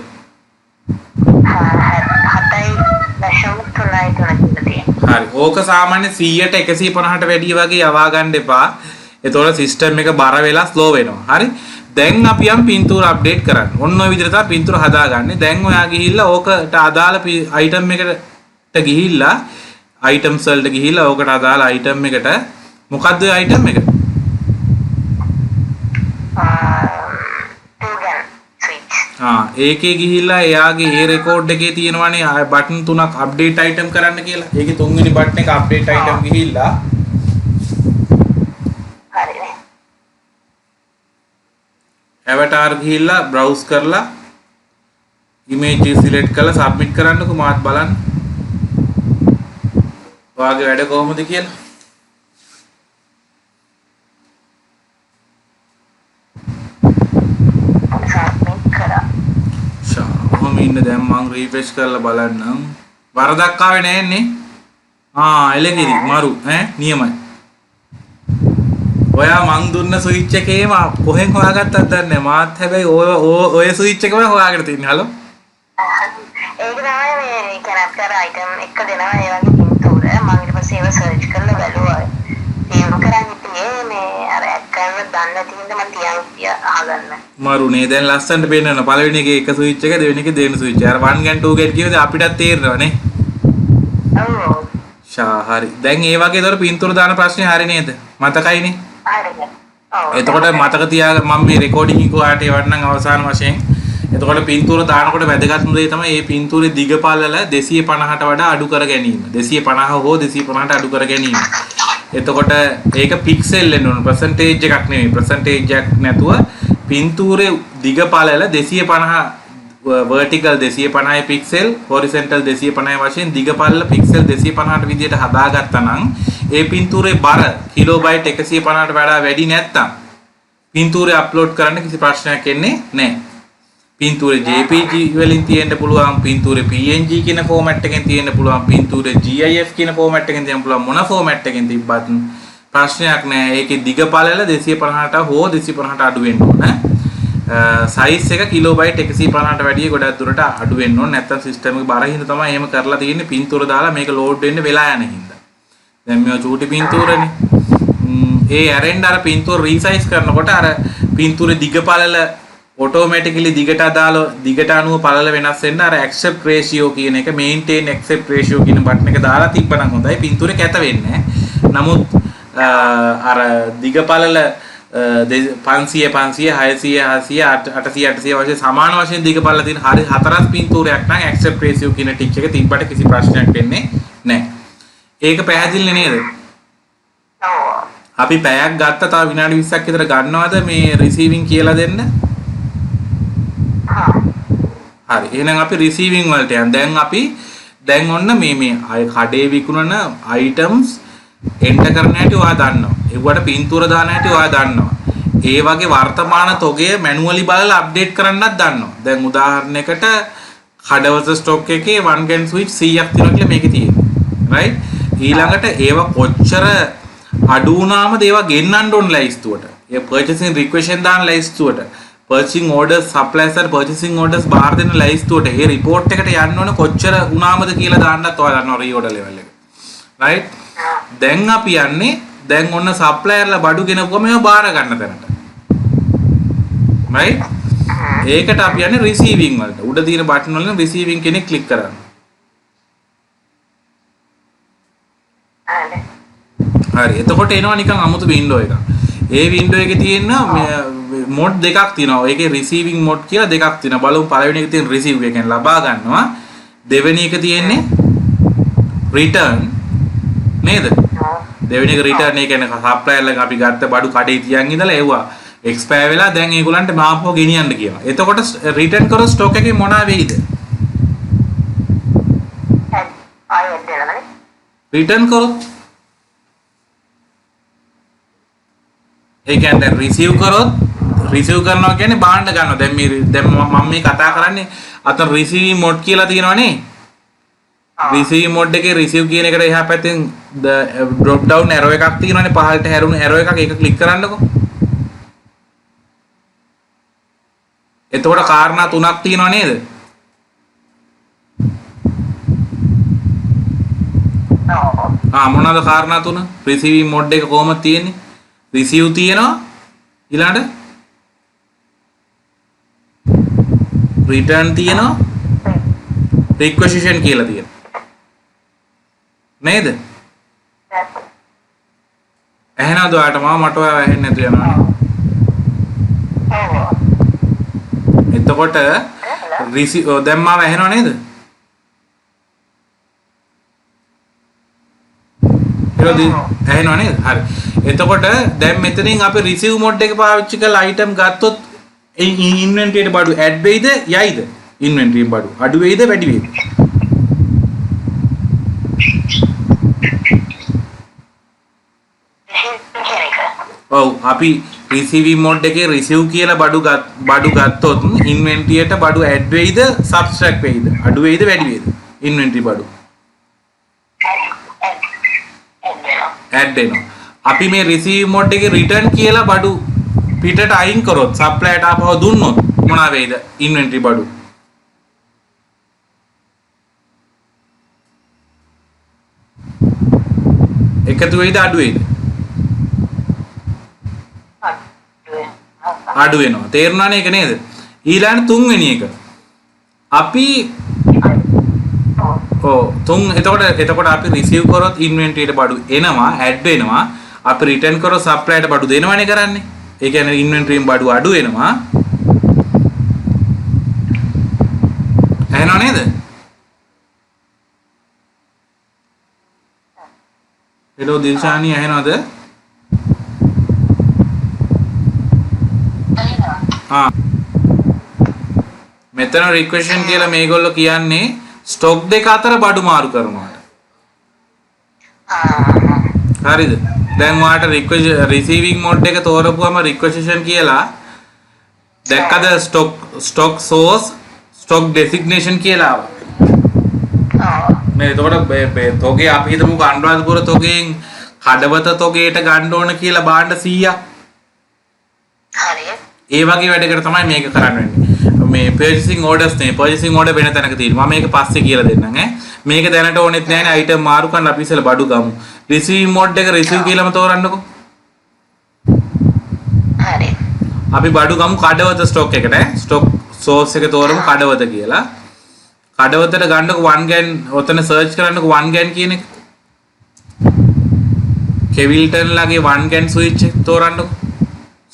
7.3 කියලා තියෙනවා. හරි. ඕක සාමාන්‍ය 100ට 150ට වැඩිය වගේ යවා ගන්න එපා. එතකොට සිස්ටම් එක බර වෙලා ස්ලෝ වෙනවා. හරි. දැන් අපි යම් පින්තූර අප්ඩේට් කරන්න. ඔන්න ඔය විදිහට තමයි පින්තූර හදාගන්නේ. දැන් ඔයා ගිහිල්ලා ඕකට අදාළ අයිටම් එකට ගිහිල්ලා අයිටම්ස් වලට ගිහිල්ලා ඕකට අදාළ අයිටම් එකට මොකද්ද ඔය අයිටම් එක? ඒකේ ගිහිල්ලා එයාගේ ඒ රෙකෝඩ් එකේ තියෙනවානේ බටන් 3ක් අප්ඩේට් අයිටම් කරන්න කියලා. ඒකේ තුන්වෙනි බටන් එක අප්ඩේට් අයිටම් ගිහිල්ලා හරිනේ. avatar ගිහිල්ලා browse කරලා image select කරලා submit කරන්නකෝ මාත් බලන්න. ඔයාගේ වැඩ කොහොමද කියලා. ඉන්න දැන් මම රිෆ්‍රෙෂ් කරලා බලන්නම්. වරදක් ආවේ නැන්නේ. එලකිරි මරු නියමයි. ඔයා මං දුන්න ස්විච් එකේම කොහෙන් හොයාගත්තද දන්නේ නැහැ. මාත් හැබැයි ඔය ස්විච් එකම හොයාගෙන තින්නේ. හලෝ. ඒක තමයි මේ කැරක්ටර් අයිටම් එක දෙනවා ඒ වගේ පින්තූර. මම ඊට පස්සේ ඒව සර්ච් කරලා බැලුවා. ඒක කරන්නේ මේ අර ඇඩ් කරන්න දන්න තියෙන මම තියන් අහගන්න. මරුනේ දැන් ලස්සනට පේනවනේ. පළවෙනි එකේ එක ස්විච් එක දෙවෙනි එකේ දෙවෙනි ස්විච්. අර 1 ගන් 2 ගන් කියනද අපිටත් තේරෙනවනේ. ඔව්. හරි. දැන් ඒ වගේ දර පින්තූර දාන ප්‍රශ්නේ හරි නේද? මතකයිනේ. හරිද? ඔව්. එතකොට මතක තියාගන්න මම මේ රෙකෝඩින් එක ඔයාලට එවන්නම් අවසාන වශයෙන්. එතකොට පින්තූර දානකොට වැදගත්ම දේ තමයි මේ පින්තූරේ දිග පළල 250ට වඩා අඩු කර ගැනීම. 250 හෝ 250ට අඩු කර ගැනීම. එතකොට ඒක පික්සල් වෙන්න ඕන percentage එකක් නෙමෙයි. percentage එකක් නැතුව පින්තූරේ දිග පළල 250 vertical 250 පික්සල් horizontal 250 වශයෙන් දිග පළල පික්සල් 250ට විදියට හදාගත්තා නම් ඒ පින්තූරේ බර කිලෝබයිට් 150ට වඩා වැඩි නැත්තම් පින්තූරේ අප්ලෝඩ් කරන්න කිසි ප්‍රශ්නයක් එන්නේ නැහැ. පින්තූරේ JPG වලින් තියෙන්න පුළුවන්, පින්තූරේ PNG කියන ෆෝමැට් එකෙන් තියෙන්න පුළුවන්, පින්තූරේ GIF කියන ෆෝමැට් එකෙන් තියෙන්න පුළුවන්. මොන ෆෝමැට් එකෙන් තිබ්බත් ප්‍රශ්නයක් නැහැ. ඒකේ දිග පළල 250ට හෝ 250ට අඩු වෙන්න ඕන. සයිස් එක කිලෝබයිට් 150ට වැඩිය ගොඩක් දුරට අඩු වෙන්න ඕන. නැත්නම් සිස්ටම් එක බර හින්දා තමයි එහෙම කරලා තියෙන්නේ. පින්තූර දාලා මේක ලෝඩ් වෙන්න වෙලා යන හින්දා. දැන් මේවා චූටි පින්තූරනේ. ඒ ඇරෙන්න අර පින්තූර රීසයිස් කරනකොට අර පින්තූරේ දිග පළල automatically දිගට අදාළ දිගට අනුව පළල වෙනස් වෙන්න අර accept ratio කියන එක maintain accept ratio කියන බටන් එක දාලා තිබ්බනම් හොඳයි. පින්තූරේ කැත වෙන්නේ නැහැ. නමුත් අර දිග පළල 500 500 600 700 800 800 වශයෙන් සමාන වශයෙන් දිග පළල තියෙන හරි හතරක් පින්තූරයක් නම් accept ratio කියන ටික් එක තිබ්බට කිසි ප්‍රශ්නයක් වෙන්නේ නැහැ. ඒක පැහැදිලි නේද? ඔව්. අපි පැයක් ගත්තා තව විනාඩි 20ක් විතර ගන්නවද මේ රිසීවිං කියලා දෙන්න? හරි. එහෙනම් අපි රිසීවිං වලට යන්න. දැන් ඔන්න මේ කඩේ විකුණන අයිටම්ස් එන්ටර් කරන හැටි ඔයා දන්නවා. ඒවට පින්තූර දාන හැටි ඔයා දන්නවා. ඒ වගේ වර්තමාන තොගය මැනුවලි බලලා අප්ඩේට් කරන්නත් දන්නවා. දැන් උදාහරණයකට කඩවස ස්ටොක් එකේ 1 ගන් ස්විච් 100ක් තියෙනවා කියලා මේකේ තියෙනවා. right ඊළඟට ඒවා කොච්චර අඩු වුණාමද ඒවා ගෙන්නන්න ඕන ලයිස්තුවට ඒ purchasing requisition දාන ලයිස්තුවට purchasing orders suppliers and purchasing orders බාර දෙන ලයිස්තුවට ඒ report එකට යන්න ඕන කොච්චර වුණාමද කියලා දාන්නත් ඔයාලා දන්නවා reorder level එක right දැන් අපි යන්නේ දැන් ඔන්න supplierලා බඩු ගෙනපුවම ඒවා බාර ගන්න තැනට right ඒකට අපි යන්නේ receiving වලට උඩ තියෙන බටන් වලින් receiving කෙනෙක් ක්ලික් කරන්න හරි එතකොට එනවා නිකන් අමුතු වින්ඩෝ එකක්. ඒ වින්ඩෝ එකේ තියෙන මොඩ් දෙකක් තියෙනවා. ඒකේ රිසීවිංగ్ මොඩ් කියලා දෙකක් තියෙනවා. බලමු පළවෙනි එකේ තියෙන රිසීව් එක කියන්නේ ලබා ගන්නවා. දෙවෙනි එක තියෙන්නේ රිටර්න් නේද? දෙවෙනි එක රිටර්න් ඒ කියන්නේ සප්ලයර්ලා අපි ගත්ත බඩු කඩේ තියන් ඉඳලා එවුවා එක්ස්පයර් වෙලා දැන් ඒගොල්ලන්ට මාප්පව ගෙනියන්න කියනවා. එතකොට රිටර්න් කරොත් ස්ටොක් එකේ මොනවා වෙයිද? රිටර්න් කරොත් ඒ කියන්නේ රිසීව් කරොත් රිසීව් කරනවා කියන්නේ බාන්න ගන්නවා. දැන් මම මේ කතා කරන්නේ අතන රිසීවිං මොඩ් කියලා තියෙනවනේ. රිසීවිං මොඩ් එකේ රිසීව් කියන එකට එහා පැත්තෙන් drop down arrow එකක් තියෙනවනේ පහළට හැරුණු arrow එකක් ඒක ක්ලික් කරන්නකෝ. එතකොට කාරණා තුනක් තියෙනව නේද? මොනවාද කාරණා තුන? රිසීවිං මොඩ් එක කොහොමද තියෙන්නේ? රිසීව් තියෙනවා ඊළඟට රිටර්න් තියෙනවා රික්වෙසිෂන් කියලා තියෙනවා නේද? එහෙනම් ඔයාලට මට ඔයාව ඇහෙන්නේ නැතු යනවා. එතකොට දැන් මාව ඇහෙනව නේද? ඇහෙනව නේද? හරි. එතකොට දැන් මෙතනින් අපි රිසීව් මොඩ් එක පාවිච්චි කරලා අයිටම් ගත්තොත් ඉන්වෙන්ටරියට බඩු ඇඩ් වෙයිද යයිද? ඉන්වෙන්ටරියෙන් බඩු අඩු වෙයිද වැඩි වෙයිද? ඔව් අපි රිසීවිං මොඩ් එකේ රිසීව් කියලා බඩු ගත්තොත් ඉන්වෙන්ටරියට බඩු ඇඩ් වෙයිද සබ්ස්ට්‍රැක්ට් වෙයිද? අඩු වෙයිද වැඩි වෙයිද? ඉන්වෙන්ටරි බඩු ඇඩ් වෙනවා. අපි මේ රිසීව් මොඩ් එකේ රිටර්න් කියලා බඩු පිටට අයින් කරොත් සප්ලයර්ට ආපහු දුන්නොත් මොනවා වෙයිද? ඉන්වෙන්ටරි බඩු එකතු වෙයිද අඩු වෙයිද? අඩු වෙනවා. තේරුණානේ ඒක නේද? ඊළඟ තුන්වෙනි එක අපි එතකොට අපි රිසීව් කරොත් ඉන්වෙන්ටරියට බඩු එනවා ඇඩ් වෙනවා. අපි රිටර්න් කරොත් සප්ලයර්ට බඩු දෙනවනේ කරන්නේ. ඒ කියන්නේ ඉන්වෙන්ටරියෙන් බඩු අඩු වෙනවා. ඇහෙනව නේද? හෙලෝ දිල්ෂානි ඇහෙනවද? මෙතන රික්වෙස්ටන් කියලා මේගොල්ලෝ කියන්නේ ස්ටොක් දෙක අතර බඩු මාරු කරනවාට. හරිද? දැන් ඔයාලට රිසීවිං මොඩ් එක තෝරපුවම රික්වෙසිෂන් කියලා දැක්කද? ස්ටොක් සෝස් ස්ටොක් ඩෙසිග්නේෂන් කියලා ආවා. මේ එතකොට තොගේ අපි හිතමුකෝ අනුරාධපුර තොගයෙන් කඩවත තොගේට ගන්න ඕන කියලා බාණ්ඩ 100ක්. හරිය. ඒ වගේ වැඩකට තමයි මේක කරන්න වෙන්නේ. මේ purchasing orders නේ purchasing order වෙන තැනක තියෙනවා. මම මේක පස්සේ කියලා දෙන්නම් ඈ. මේක දැනට ඕනෙත් නැහැ නේ item මාරු කරන්න අපි ඉස්සෙල්ලා බඩු ගමු. receiving mode එක receive කියලාම තෝරන්නකෝ. හරි. අපි බඩු ගමු කඩවත stock එකට ඈ. stock source එක තෝරමු කඩවත කියලා. කඩවතට ගන්නකො 1 ගෑන් ඔතන search කරන්නකො 1 ගෑන් කියන එක. කෙවිල්ටන් ලගේ 1 ගෑන් switch එක තෝරන්නකො.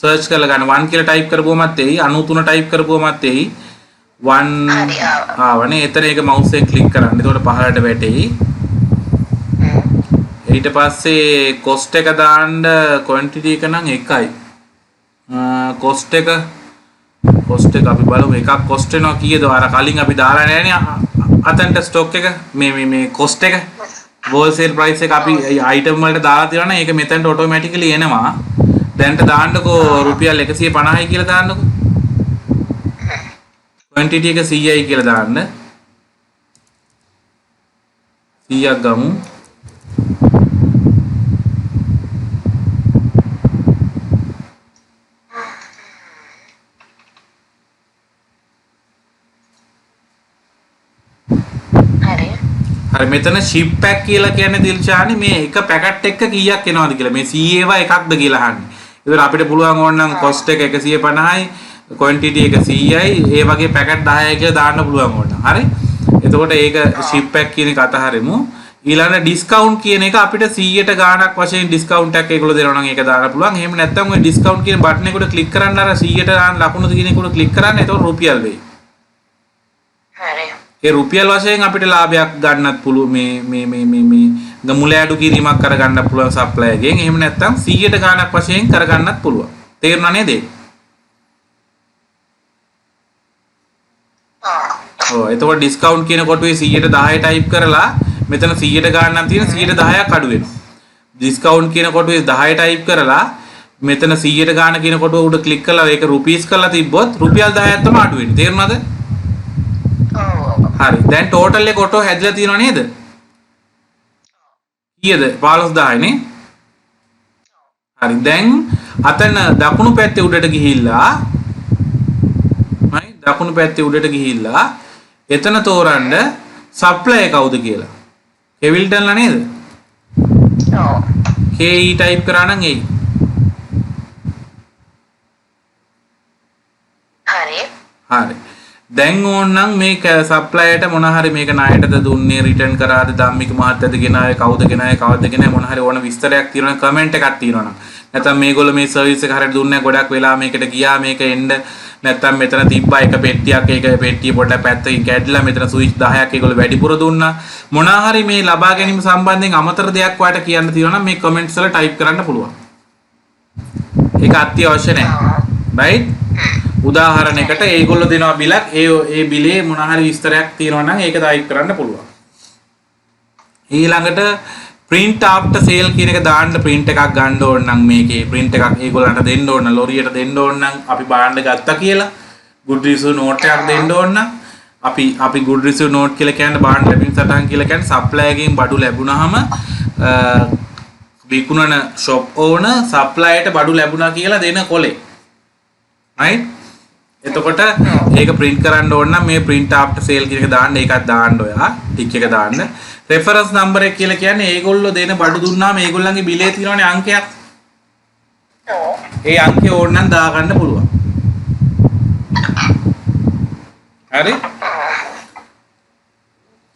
සර්ච් කරලා ගන්න 1 කියලා ටයිප් කරපුවමත් එයි 93 ටයිප් කරපුවමත් එයි 1 ආවනේ. එතන ඒක මවුස් එක ක්ලික් කරන්න. එතකොට පහළට වැටෙයි. ඊට පස්සේ cost එක දාන්න quantity එක නම් එකයි. cost එක අපි බලමු එකක් cost වෙනවා කීයද? අර කලින් අපි දාලා නැහැනේ අතන්ට stock එක මේ cost එක wholesale price එක අපි item වලට දාලා තියෙනවා නම් ඒක මෙතනට automatically එනවා. දැන්ට දාන්නකෝ රුපියල් 150යි කියලා දාන්නකෝ. quantity එක 100යි කියලා දාන්න. 100ක් ගමු. හරි මෙතන ship pack කියලා කියන්නේ දිල්ෂානි මේ එක පැකට් එක කීයක් එනවද කියලා මේ CA එකක්ද කියලා අහන්නේ. ඒතර අපිට පුළුවන් ඕනනම් cost එක 150යි quantity එක 100යි ඒ වගේ පැකට් 10යි කියලා දාන්න පුළුවන් ඕනනම්. හරි. එතකොට ඒක ship pack කියන එක අතහරිමු. ඊළඟ discount කියන එක අපිට 100ට ගාණක් වශයෙන් discount එකක් ඒගොල්ලෝ දෙනවා නම් ඒක දාන්න පුළුවන්. එහෙම නැත්නම් ওই discount කියන බටන් එකට click කරන්න අර 100ට ගාණ ලකුණු කියන එකට click කරන්න. එතකොට රුපියල් වෙයි. හරි. ඒ රුපියල් වශයෙන් අපිට ලාභයක් ගන්නත් පුළුවන් මේ ගමුල ඇඩු කිරීමක් කරගන්න පුළුවන් සප්ලයි එකෙන්. එහෙම නැත්නම් 100ට ගාණක් වශයෙන් කරගන්නත් පුළුවන්. තේරුණා නේද? ඔව් එතකොට ඩිස්කවුන්ට් කියන කොටුවේ 100ට 10 ටයිප් කරලා මෙතන 100ට ගාණක් තියෙන 100ට 10ක් අඩු වෙනවා. ඩිස්කවුන්ට් කියන කොටුවේ 10 ටයිප් කරලා මෙතන 100ට ගාණ කියන කොටුව උඩ ක්ලික් කරලා ඒක රුපීස් කරලා තිබ්බොත් රුපියල් 10ක් තමයි අඩු වෙන්නේ. තේරුණාද? හරි. දැන් ටෝටල් එක ඔටෝ හැදලා තියෙනව නේද? කීයද? 15000 නේ. හරි. දැන් අතන දකුණු පැත්තේ උඩට ගිහිල්ලා දකුණු පැත්තේ උඩට ගිහිල්ලා එතන තෝරන්න සප්ලයි කවුද කියලා. කෙවිල්ටන්ලා නේද? ඔව්. KE ටයිප් කරා නම් එයි. හරි. හරි. දැන් ඕනනම් මේක සප්ලයියට මොන හරි මේක ණයටද දුන්නේ රිටර්න් කරාද ධම්මික මහත්තයද ගෙනාවේ කවුද ගෙනාවේ කවද්ද ගෙනාවේ මොන හරි ඕන විස්තරයක් තියෙනවා නම් කමෙන්ට් එකක් තියෙනවා නම් නැත්නම් මේගොල්ලෝ මේ සර්විස් එක හරියට දුන්නේ ගොඩක් වෙලා මේකට ගියා මේක එන්න නැත්නම් මෙතන තිබ්බා එක පෙට්ටියක් ඒක පෙට්ටිය පොඩ්ඩක් පැත්තකින් කැඩිලා මෙතන ස්විච් 10ක් ඒගොල්ලෝ වැඩිපුර දුන්නා මොන හරි මේ ලබා ගැනීම සම්බන්ධයෙන් අමතර දෙයක් ඔයාලට කියන්න තියෙනවා නම් මේ කමෙන්ට්ස් වල ටයිප් කරන්න පුළුවන් ඒක අත්‍යවශ්‍ය නැහැ right උදාහරණයකට ඒගොල්ලෝ දෙනවා බිලක් ඒ බිලේ මොන හරි විස්තරයක් තියෙනවා නම් ඒක ටයිප් කරන්න පුළුවන් ඊළඟට print after sale කියන එක දාන්න print එකක් ගන්න ඕන නම් මේකේ print එකක් ඒගොල්ලන්ට දෙන්න ඕන ලොරියට දෙන්න ඕන නම් අපි බාණ්ඩ ගත්තා කියලා good review note එකක් දෙන්න ඕන නම් අපි good review note කියලා කියන්නේ බාණ්ඩ ලැබෙන සටහන් කියලා කියන්නේ supplier ගෙන් බඩු ලැබුණාම විකුණන shop owner supplier ට බඩු ලැබුණා කියලා දෙන කොලේ right එතකොට ඒක print කරන්න ඕන නම් මේ print after sale කියන එක දාන්න ඒකත් දාන්න ඔයා ටික් එක දාන්න reference number එක කියලා කියන්නේ ඒගොල්ලෝ දෙන බඩු දුන්නාම ඒගොල්ලන්ගේ බිලේ තියෙනවනේ අංකයක්. ඒ අංකය ඕන නම් දා ගන්න පුළුවන්. හරි?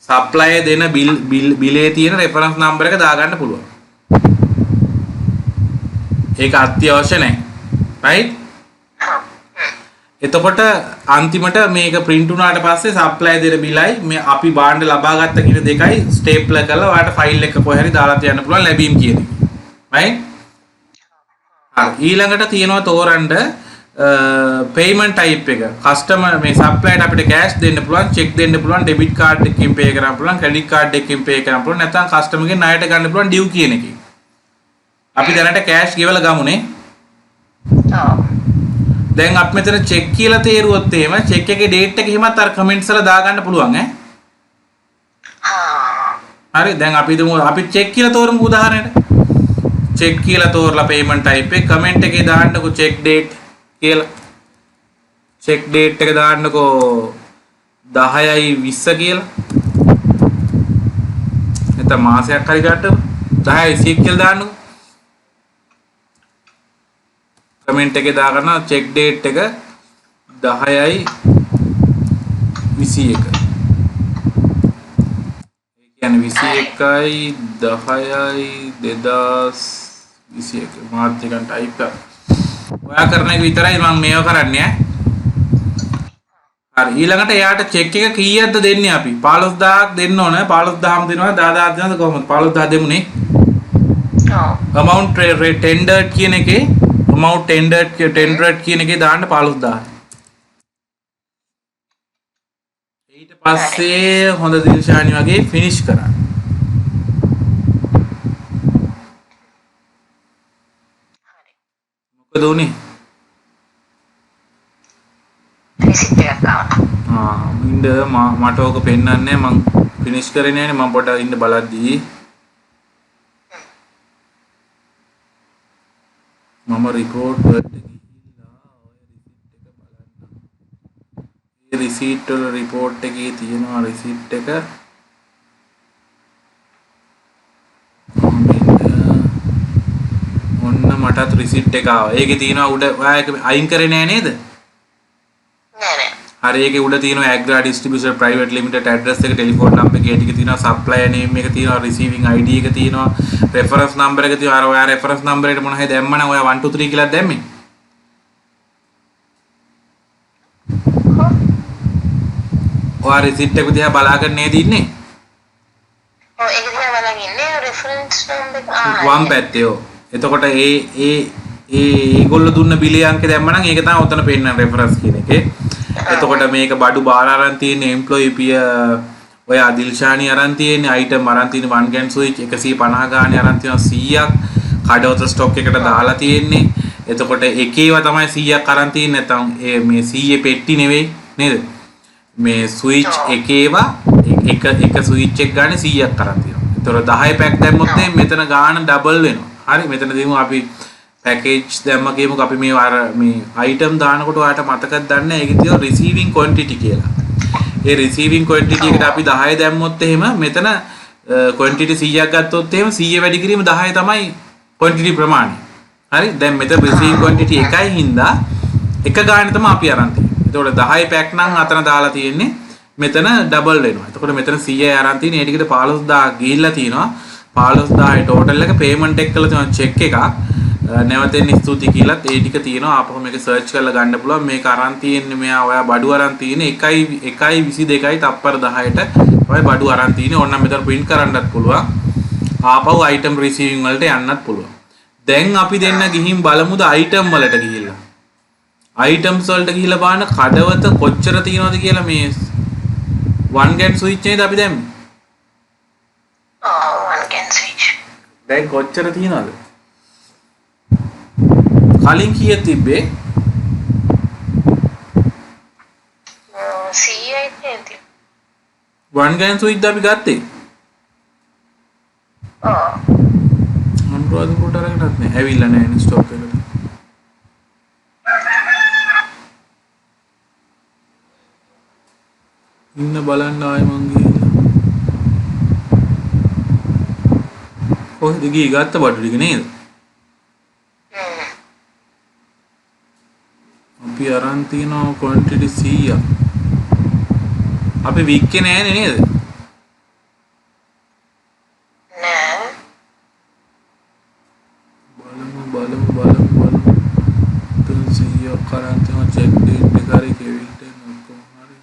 supplier දෙන බිලේ තියෙන reference number එක දා ගන්න පුළුවන්. ඒක අත්‍යවශ්‍ය නැහැ. right? එතකොට අන්තිමට මේක print වුණාට පස්සේ supply දෙන බිලයි මේ අපි බාණ්ඩ ලබා ගත්ත කියන දෙකයි stapler කරලා ඔයාලට ෆයිල් එක කොහේ හරි දාලා තියන්න පුළුවන් ලැබීම් කියන එක. right? හරි ඊළඟට තියෙනවා තෝරන්න payment type එක. customer මේ supplier අපිට cash දෙන්න පුළුවන්, check දෙන්න පුළුවන්, debit card එකකින් pay කරන්න පුළුවන්, credit card එකකින් pay කරන්න පුළුවන්, නැත්නම් customer ගෙන් ණයට ගන්න පුළුවන් due කියන එකකින්. අපි දැනට cash ගෙවලා ගමුනේ. ඔව්. දැන් අපි මෙතන check කියලා තේරුවොත් එහෙම check එකේ date එක හිමත් අර comments වල දා ගන්න පුළුවන් ඈ. හරි දැන් අපි හිතමු අපි check කියලා තෝරමු උදාහරණයට. check කියලා තෝරලා payment type එක comment එකේ දාන්නකෝ check date කියලා. check date එක දාන්නකෝ 10/20 කියලා. නැත්නම් මාසයක් හරි ගන්නකො 10/20 කියලා දාන්නකෝ. කමෙන්ට් එකේ දාගන්න check date එක 10/21. ඒ කියන්නේ 21යි 10/2021 මාර්ච් එකෙන් ටයිප් කරා. ඔයා කරන එක විතරයි මම මේව කරන්නේ ඈ. හරි ඊළඟට එයාට check එක කීයක්ද දෙන්නේ අපි 15000ක් දෙන්න ඕන 15000ම දෙනවා 10000ක් දෙනවද කොහොමද 15000 දෙමුනේ. ඔව් amount tendered කියන එකේ amount tendered කියන එකේ දාන්න 15000. ඊට පස්සේ හොඳ දිල්ෂානි වගේ finish කරන්න. මොකද උනේ? receipt එකක් ආවා. මට ඕක පෙන්නන්නේ මම finish කරේ නෑනේ මම පොඩ්ඩක් ඉන්න බලද්දී මම report වලට ගිහිල්ලා ඔය receipt එක බලන්න. මේ receipt වල report එකේ තියෙනවා receipt එක රිසිට් එක ආවා. ඒකේ තියෙනවා උඩ ඔයා ඒක අයින් කරේ නෑ නේද? නෑ නෑ. හරි ඒකේ උඩ තියෙනවා ඇග්‍රා ඩිස්ට්‍රිබියුටර් ප්‍රයිවට් ලිමිටඩ් ඇඩ්‍රස් එක ටෙලිෆෝන් නම්බර් එක ටික තියෙනවා සප්ලයර් නේම් එක තියෙනවා රිසීවිං ID එක තියෙනවා රෙෆරන්ස් නම්බර් එක තියෙනවා. අර ඔයා රෙෆරන්ස් නම්බර් එකට මොන හරි දැම්මනම් ඔයා 1 2 3 කියලා දැම්මේ. ඔයා රිසිට් එක දිහා බලාගෙන නේද ඉන්නේ? ඔව් ඒක දිහා බලන් ඉන්නේ රෙෆරන්ස් නම්බර් එක. වම් පැත්තේ ඔව්. එතකොට ඒගොල්ලෝ දුන්න බිලේ අංකය දැම්මනම් ඒක තමයි උතන පෙන්නන රෙෆරන්ස් කියන එකේ. එතකොට මේක බඩු බාර අරන් තියෙන එම්ප්ලොයි පිය ඔය අදිල්ෂානි අරන් තියෙන අයිටම් අරන් තියෙන 1 ගන් ස්විච් 150 ගානේ අරන් තියෙනවා 100ක් කඩවත ස්ටොක් එකට දාලා තියෙන්නේ. එතකොට එකේව තමයි 100ක් අරන් තියෙන්නේ නැත්නම් මේ 100 පෙට්ටි නෙවෙයි නේද? මේ ස්විච් එකේව එක ස්විච් එක ගානේ 100ක් අරන් තියෙනවා. එතකොට 10 පැක් දැම්මොත් මෙතන ගාන ඩබල් වෙනවා. හරි මෙතන දෙමු අපි පැකේජ් දැම්ම කියමුකෝ අපි මේ අර මේ අයිටම් දානකොට ඔයාලට මතකද දන්නේ ඒකේ තියෙන රිසීවිං ක්වොන්ටිටි කියලා. ඒ රිසීවිං ක්වොන්ටිටි එකට අපි 10 දැම්මොත් එහෙම මෙතන ක්වොන්ටිටි 100ක් ගත්තොත් එහෙම 100 වැඩි කිරීම 10 තමයි ක්වොන්ටිටි ප්‍රමාණය. හරි දැන් මෙතන රිසීවිං ක්වොන්ටිටි එකයි හින්දා එක ගානේ තමයි අපි අරන් තියෙන්නේ. එතකොට 10 පැක් නම් අතන දාලා තියෙන්නේ මෙතන ඩබල් වෙනවා. එතකොට මෙතන 100යි අරන් තියෙන්නේ. ඒ ටිකට 15000 ගිහිල්ලා තියෙනවා. 15000 ටෝටල් එක පේමන්ට් එක කළා තියෙනවා චෙක් එකක්. නැවතෙන් ස්තුති කියලාත් ඒ ටික තියෙනවා. ආපහු මේක සර්ච් කරලා ගන්න පුළුවන්. මේක අරන් තියෙන්නේ මෙයා ඔයා බඩු අරන් තියෙන්නේ 1.22යි තප්පර 10ට ඔය බඩු අරන් තියෙන්නේ. ඕනනම් මෙතන print කරන්නත් පුළුවන්. ආපහු item receiving වලට යන්නත් පුළුවන්. දැන් අපි දෙන්න ගිහින් බලමුද item වලට ගිහිල්ලා. items වලට ගිහිල්ලා බලන්න කඩවත කොච්චර තියෙනවද කියලා මේ 1 gate switch නේද අපි දැම්මේ. one can switch. දැන් කොච්චර තියෙනවද? කලින් කීයක් තිබ්බේ? 100යි තියෙන්නේ. 1 ගෑන් ස්විච් අපි ගත්තේ. ඔව්. අනුරාධපුරට අරගෙනත් නෑ. ඇවිල්ලා නෑ නේ ස්ටොක් එකට. ඉන්න බලන්න ආයෙ මං ගිහිල්ලා. කොහෙද ගියේ ගත්ත බඩු ටික නේද? අපි අරන් තියනවා ක්වොන්ටිටි 100ක්. අපි වික්කේ නෑනේ නේද? නෑ. බලමු. තුන් 100ක් අරන් තියනවා චෙක් ඩේට් එක හරි කෙවිල්ට ඔක්කොම හරි.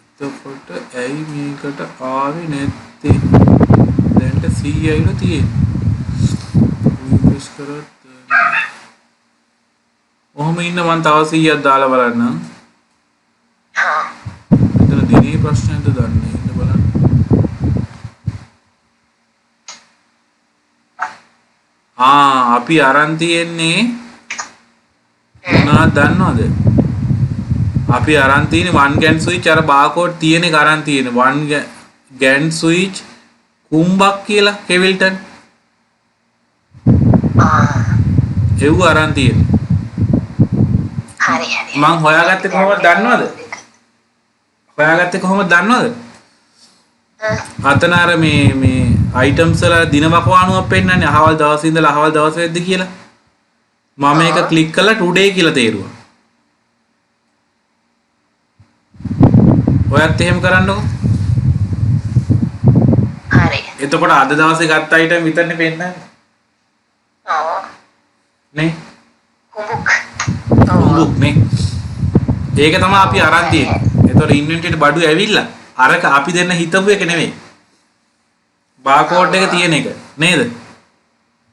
එතකොට ඇයි මේකට ආවේ නැත්තේ? දැන්ට 100යිලු තියෙන්නේ. රිෆ්‍රෙෂ් කරත් ඔහොම ඉන්න මං තව 100ක් දාලා බලන්න. හා. මෙතන දිනේ ප්‍රශ්නයක්ද දන්නේ ඉන්න බලන්න. අපි අරන් තියෙන්නේ මොනවද දන්නවද? අපි අරන් තියෙන්නේ 1 GAN switch අර බාකෝඩ් තියෙන එක අරන් තියෙන්නේ 1 GAN switch කුම්බක් කියලා කෙවිල්ටන්. ඒව අරන් තියෙන්නේ. හරි. මං හොයාගත්තේ කොහොමද දන්නවද? අතන අර මේ items වල දින වකවානුවක් පෙන්නන්නේ අහවල් දවසේ ඉඳලා අහවල් දවස් වෙද්ද කියලා. මම මේක ක්ලික් කළා today කියලා තේරුවා. ඔයත් එහෙම කරන්නකෝ. හරි. එතකොට අද දවසේ ගත්ත item විතරනේ පෙන්නන්නේ. ඔව්. නේ? කුඹුක්. කුඹුක් නේ. ඒක තමයි අපි අරන් තියෙන්නේ. එතකොට ඉන්වෙන්ටරියට බඩු ඇවිල්ලා අරක අපි දෙන්න හිතපු එක නෙමෙයි. බාකෝඩ් එක තියෙන එක නේද?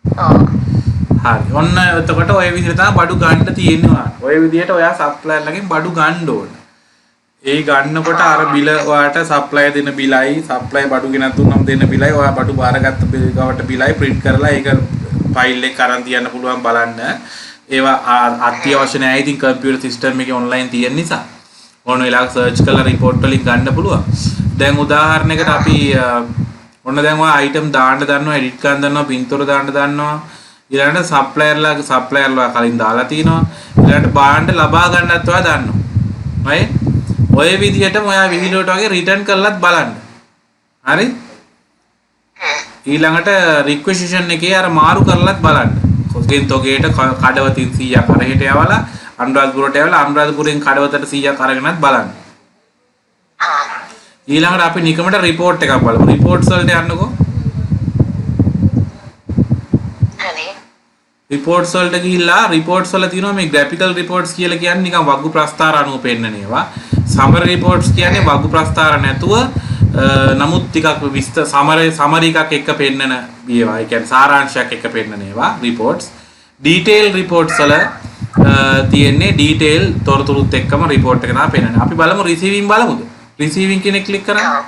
ඔව්. හරි. ඔන්න එතකොට ඔය විදිහට තමයි බඩු ගන්න තියෙන්නේ. ඔය විදිහට ඔයා සප්ලයර්ලගෙන් බඩු ගන්න ඕන. ඒ ගන්නකොට අර බිල ඔයාට සප්ලයර් දෙන බිලයි සප්ලයර් බඩු ගෙනත් දුන්නම දෙන බිලයි ඔයා බඩු බාරගත්ත ගාවට බිලයි print කරලා ඒක ෆයිල් එක අරන් තියන්න පුළුවන් බලන්න. ඒවා අත්‍යවශ්‍ය නැහැ. ඉතින් කම්පියුටර් සිස්ටම් එකේ ඔන්ලයින් තියෙන නිසා ඕන වෙලාවක සර්ච් කරලා report වලින් ගන්න පුළුවන්. දැන් උදාහරණයකට අපි ඔන්න දැන් ඔය item දාන්න දන්නවා, edit කරන්න දන්නවා, පින්තූර දාන්න දන්නවා. ඊළඟට සප්ලයර්ලා කලින් දාලා තිනවා. ඊළඟට බාණ්ඩ ලබා ගන්නත් ඔයා දන්නවා. right? ඔය විදිහටම ඔයා විහිළුවට වගේ රිටර්න් කරලත් බලන්න. හරි? ඊළඟට රික්වෙසිෂන් එකේ අර මාරු කරලත් බලන්න. කොස්ගෙන් තොගේට කඩවතින් 100ක් අරහෙට යවලා අනුරාධපුරට යවලා අනුරාධපුරෙන් කඩවතට 100ක් අරගෙනත් බලන්න. ඊළඟට අපි නිකමට රිපෝට් එකක් බලමු. රිපෝට්ස් වලට යන්නකෝ. හරි. රිපෝට්ස් වලට ගිහිල්ලා රිපෝට්ස් වල තියෙනවා මේ ග්‍රැෆිකල් රිපෝට්ස් කියලා කියන්නේ නිකන් වගු ප්‍රස්තාර අනුව පෙන්නන ඒවා. සමරි රිපෝට්ස් කියන්නේ වගු ප්‍රස්තාර නැතුව නමුත් ටිකක් විස්තර සමරි එකක් එක්ක පෙන්නන ඒවා. ඒ කියන්නේ සාරාංශයක් එක්ක පෙන්නන ඒවා රිපෝට්ස්. ඩීටේල් රිපෝට්ස් වල තියෙන්නේ ඩීටේල් තොරතුරුත් එක්කම රිපෝට් එක නා පෙන්නන. අපි බලමු රිසීවිං බලමුද? රිසීවිං කියන එක ක්ලික් කරන්න.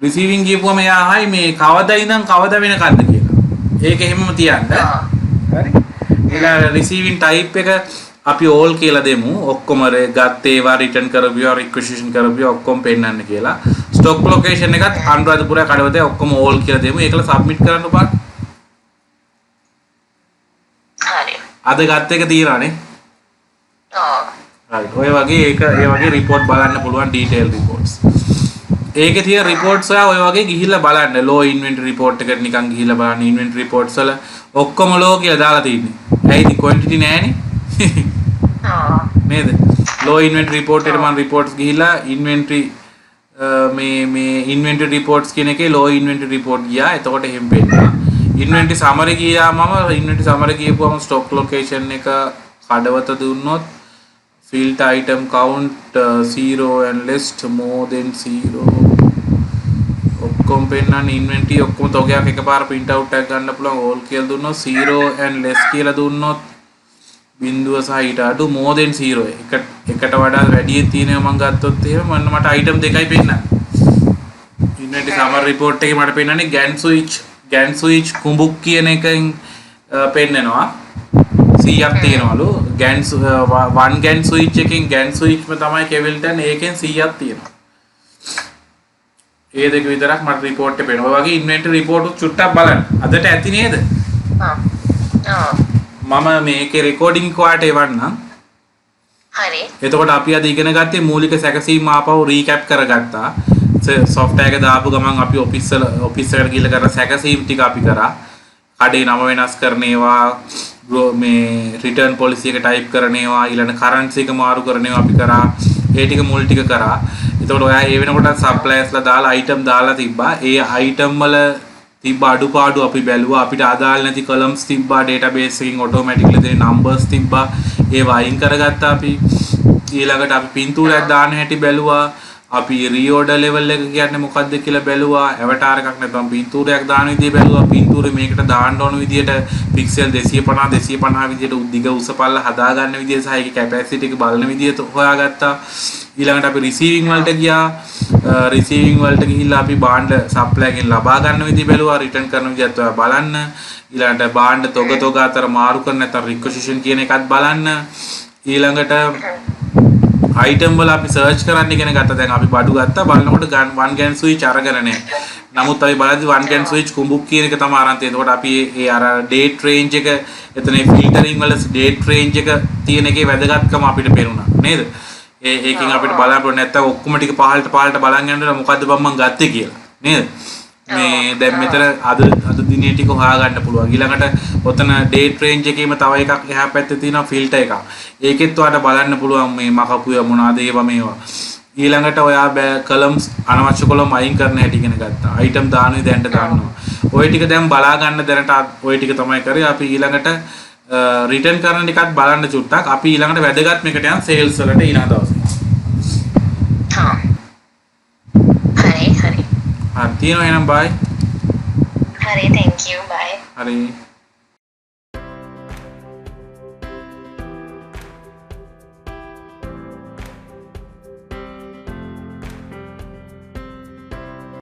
රිසීවිං කියපුවම එයා අහයි මේ කවදා ඉඳන් කවදා වෙනකන්ද කියලා. ඒක එහෙමම තියන්න. හරි. ඊළඟ රිසීවිං ටයිප් එක අපි all කියලා දෙමු. ඔක්කොම ගත්ත ඒවා රිටර්න් කරපියවා රික්වෙසිෂන් පෙරපියවා ඔක්කොම පෙන්නන්න කියලා. ස්ටොක් ලොකේෂන් එකත් අනුරාධපුර කඩවතේ ඔක්කොම all කියලා දෙමු. ඒකල සබ්මිට් කරන්න බෑ. හරි. අද ගත්ත එක තියනවානේ. ඔව්. හරි. ඔය වගේ ඒ වගේ රිපෝට් බලන්න පුළුවන් ඩීටේල් රිපෝට්ස්. ඒකේ තියෙන රිපෝට්ස් ඔය වගේ ගිහිල්ලා බලන්න. ලෝ ඉන්වෙන්ටරි රිපෝට් එකට නිකන් ගිහිල්ලා බලන්න. ඉන්වෙන්ටරි රිපෝට්ස් වල ඔක්කොම ලෝ කියලා දාලා තියෙන්නේ. ඇයිද ක්වොන්ටිටි නැහැනේ. නේද? ලෝ ඉන්වෙන්ටරි රිපෝට් එකට මම රිපෝට්ස් ගිහිල්ලා ඉන්වෙන්ටරි මේ ඉන්වෙන්ටරි රිපෝට්ස් කියන එකේ ලෝ ඉන්වෙන්ටරි රිපෝට් ගියා. එතකොට එහෙම පෙන්නනවා. ඉන්වෙන්ටරි සමරි ගියාම ඉන්වෙන්ටරි සමරි කියපුවම ස්ටොක් ලොකේෂන් එක කඩවත දුන්නොත් field item count 0 and list more than 0 ඔක්කොම පෙන්නන ඉන්වෙන්ටරි ඔක්කොම තෝගයක් එකපාර print out එකක් ගන්න පුළුවන් all කියලා දුන්නොත් 0 and less කියලා දුන්නොත් බිඳුව සහ ඊට අඩු more than 0 එකට වඩා වැඩි තියෙනවා මම ගත්තොත් එහෙම මට item දෙකයි පෙන්නන්නේ ඉන්වෙන්ටරි සමරි report එකේ මට පෙන්නන්නේ GAN switch කුඹුක් කියන එකෙන් පෙන්නනවා 100ක් තියෙනවලු one GAN switch එකෙන් GAN switch ම තමයි කෙවිල්ටන් ඒකෙන් 100ක් තියෙනවා. ඒ දෙක විතරක් මට report එක පේනවා. ඔය වගේ inventory report උත් චුට්ටක් බලන්න. අදට ඇති නේද? මම මේකේ recording කොහාට එවන්නම්. හරි. එතකොට අපි අද ඉගෙන ගත්තේ මූලික සැකසීම් ආපහු recap කරගත්තා. software එක දාපු ගමන් අපි office එකට ගිහලා කරන සැකසීම් ටික අපි කරා. කඩේ නම වෙනස් කරන ඒවා මේ රිටර්න් පොලිසි එක ටයිප් කරන ඒවා ඊළඟ කරන්සි එක මාරු කරන ඒවා අපි කරා ඒ ටික මුල් ටික කරා එතකොට ඔයා ඒ වෙනකොට සප්ලයර්ස්ලා දාලා අයිටම් දාලා තිබ්බා ඒ අයිටම් වල තිබ්බ අඩුපාඩු අපි බැලුවා අපිට අදාළ නැති කොලම්ස් තිබ්බා ඩේටාබේස් එකකින් ඔටෝමැටිකලි දෙන නම්බර්ස් තිබ්බා ඒ වයින් කරගත්තා අපි ඊළඟට අපි පින්තූරයක් දාන්න හැටි බැලුවා අපි රීઓર્ඩර් ලෙවල් එක කියන්නේ මොකක්ද කියලා බැලුවා ඇවටාර් එකක් නැත්නම් පින්තූරයක් දාන විදිය බැලුවා පින්තූරේ මේකට දාන්න ඕන විදියට පික්සල් 250 විදියට දිග උස පල්ල හදා ගන්න විදිය සහ ඒකේ කැපැසිටි එක බලන විදිය හොයාගත්තා ඊළඟට අපි රිසීවිං වලට ගියා රිසීවිං වලට ගිහිල්ලා අපි බාණ්ඩ සප්ලයි එකෙන් ලබා ගන්න විදිය බැලුවා රිටර්න් කරන විදියත් ඔයා බලන්න ඊළඟට බාණ්ඩ තොග අතර මාරු කරන නැත්නම් රික්වෙසිෂන් කියන එකත් බලන්න ඊළඟට item වල අපි search කරන්න ඉගෙන ගත්තා දැන් අපි බඩු ගත්තා බලනකොට one GAN switch අරගෙන නැහැ. නමුත් අපි බලද්දි one GAN switch කුඹුක් කියන එක තමයි අරන් තියෙන්නේ. එතකොට අපි ඒ අර date range එක එතන filtering වල date range එක තියෙන එකේ වැදගත්කම අපිට පේනුණා නේද? ඒකෙන් අපිට බලන්න පුළුවන් නැත්තම් ඔක්කොම ටික පහළට බලන් යනකොට මොකද්ද බම් මං ගත්තේ කියලා නේද? මේ දැන් මෙතන අද දිනේ ටික හොයාගන්න පුළුවන්. ඊළඟට ඔතන date range එකේම තව එකක් එහා පැත්තේ තියෙනවා filter එකක්. ඒකෙත් ඔයාලට බලන්න පුළුවන් මේ මකපුය මොනවාද ඒවා මේවා. ඊළඟට ඔයා columns අනවශ්‍ය column අයින් කරන්න හැටි ඉගෙන ගත්තා. item දාන්නේ දැන්ට දාන්නවා. ওই ටික දැන් බලා ගන්න දැනට ওই ටික තමයි කරේ. අපි ඊළඟට return කරන එකත් බලන්න චුට්ටක්. අපි ඊළඟට වැදගත් මේකට යන් sales වලට ඊළඟ දවසේ. හරි. තියෙනවා එහෙනම් bye. හරි thank you bye. හරි.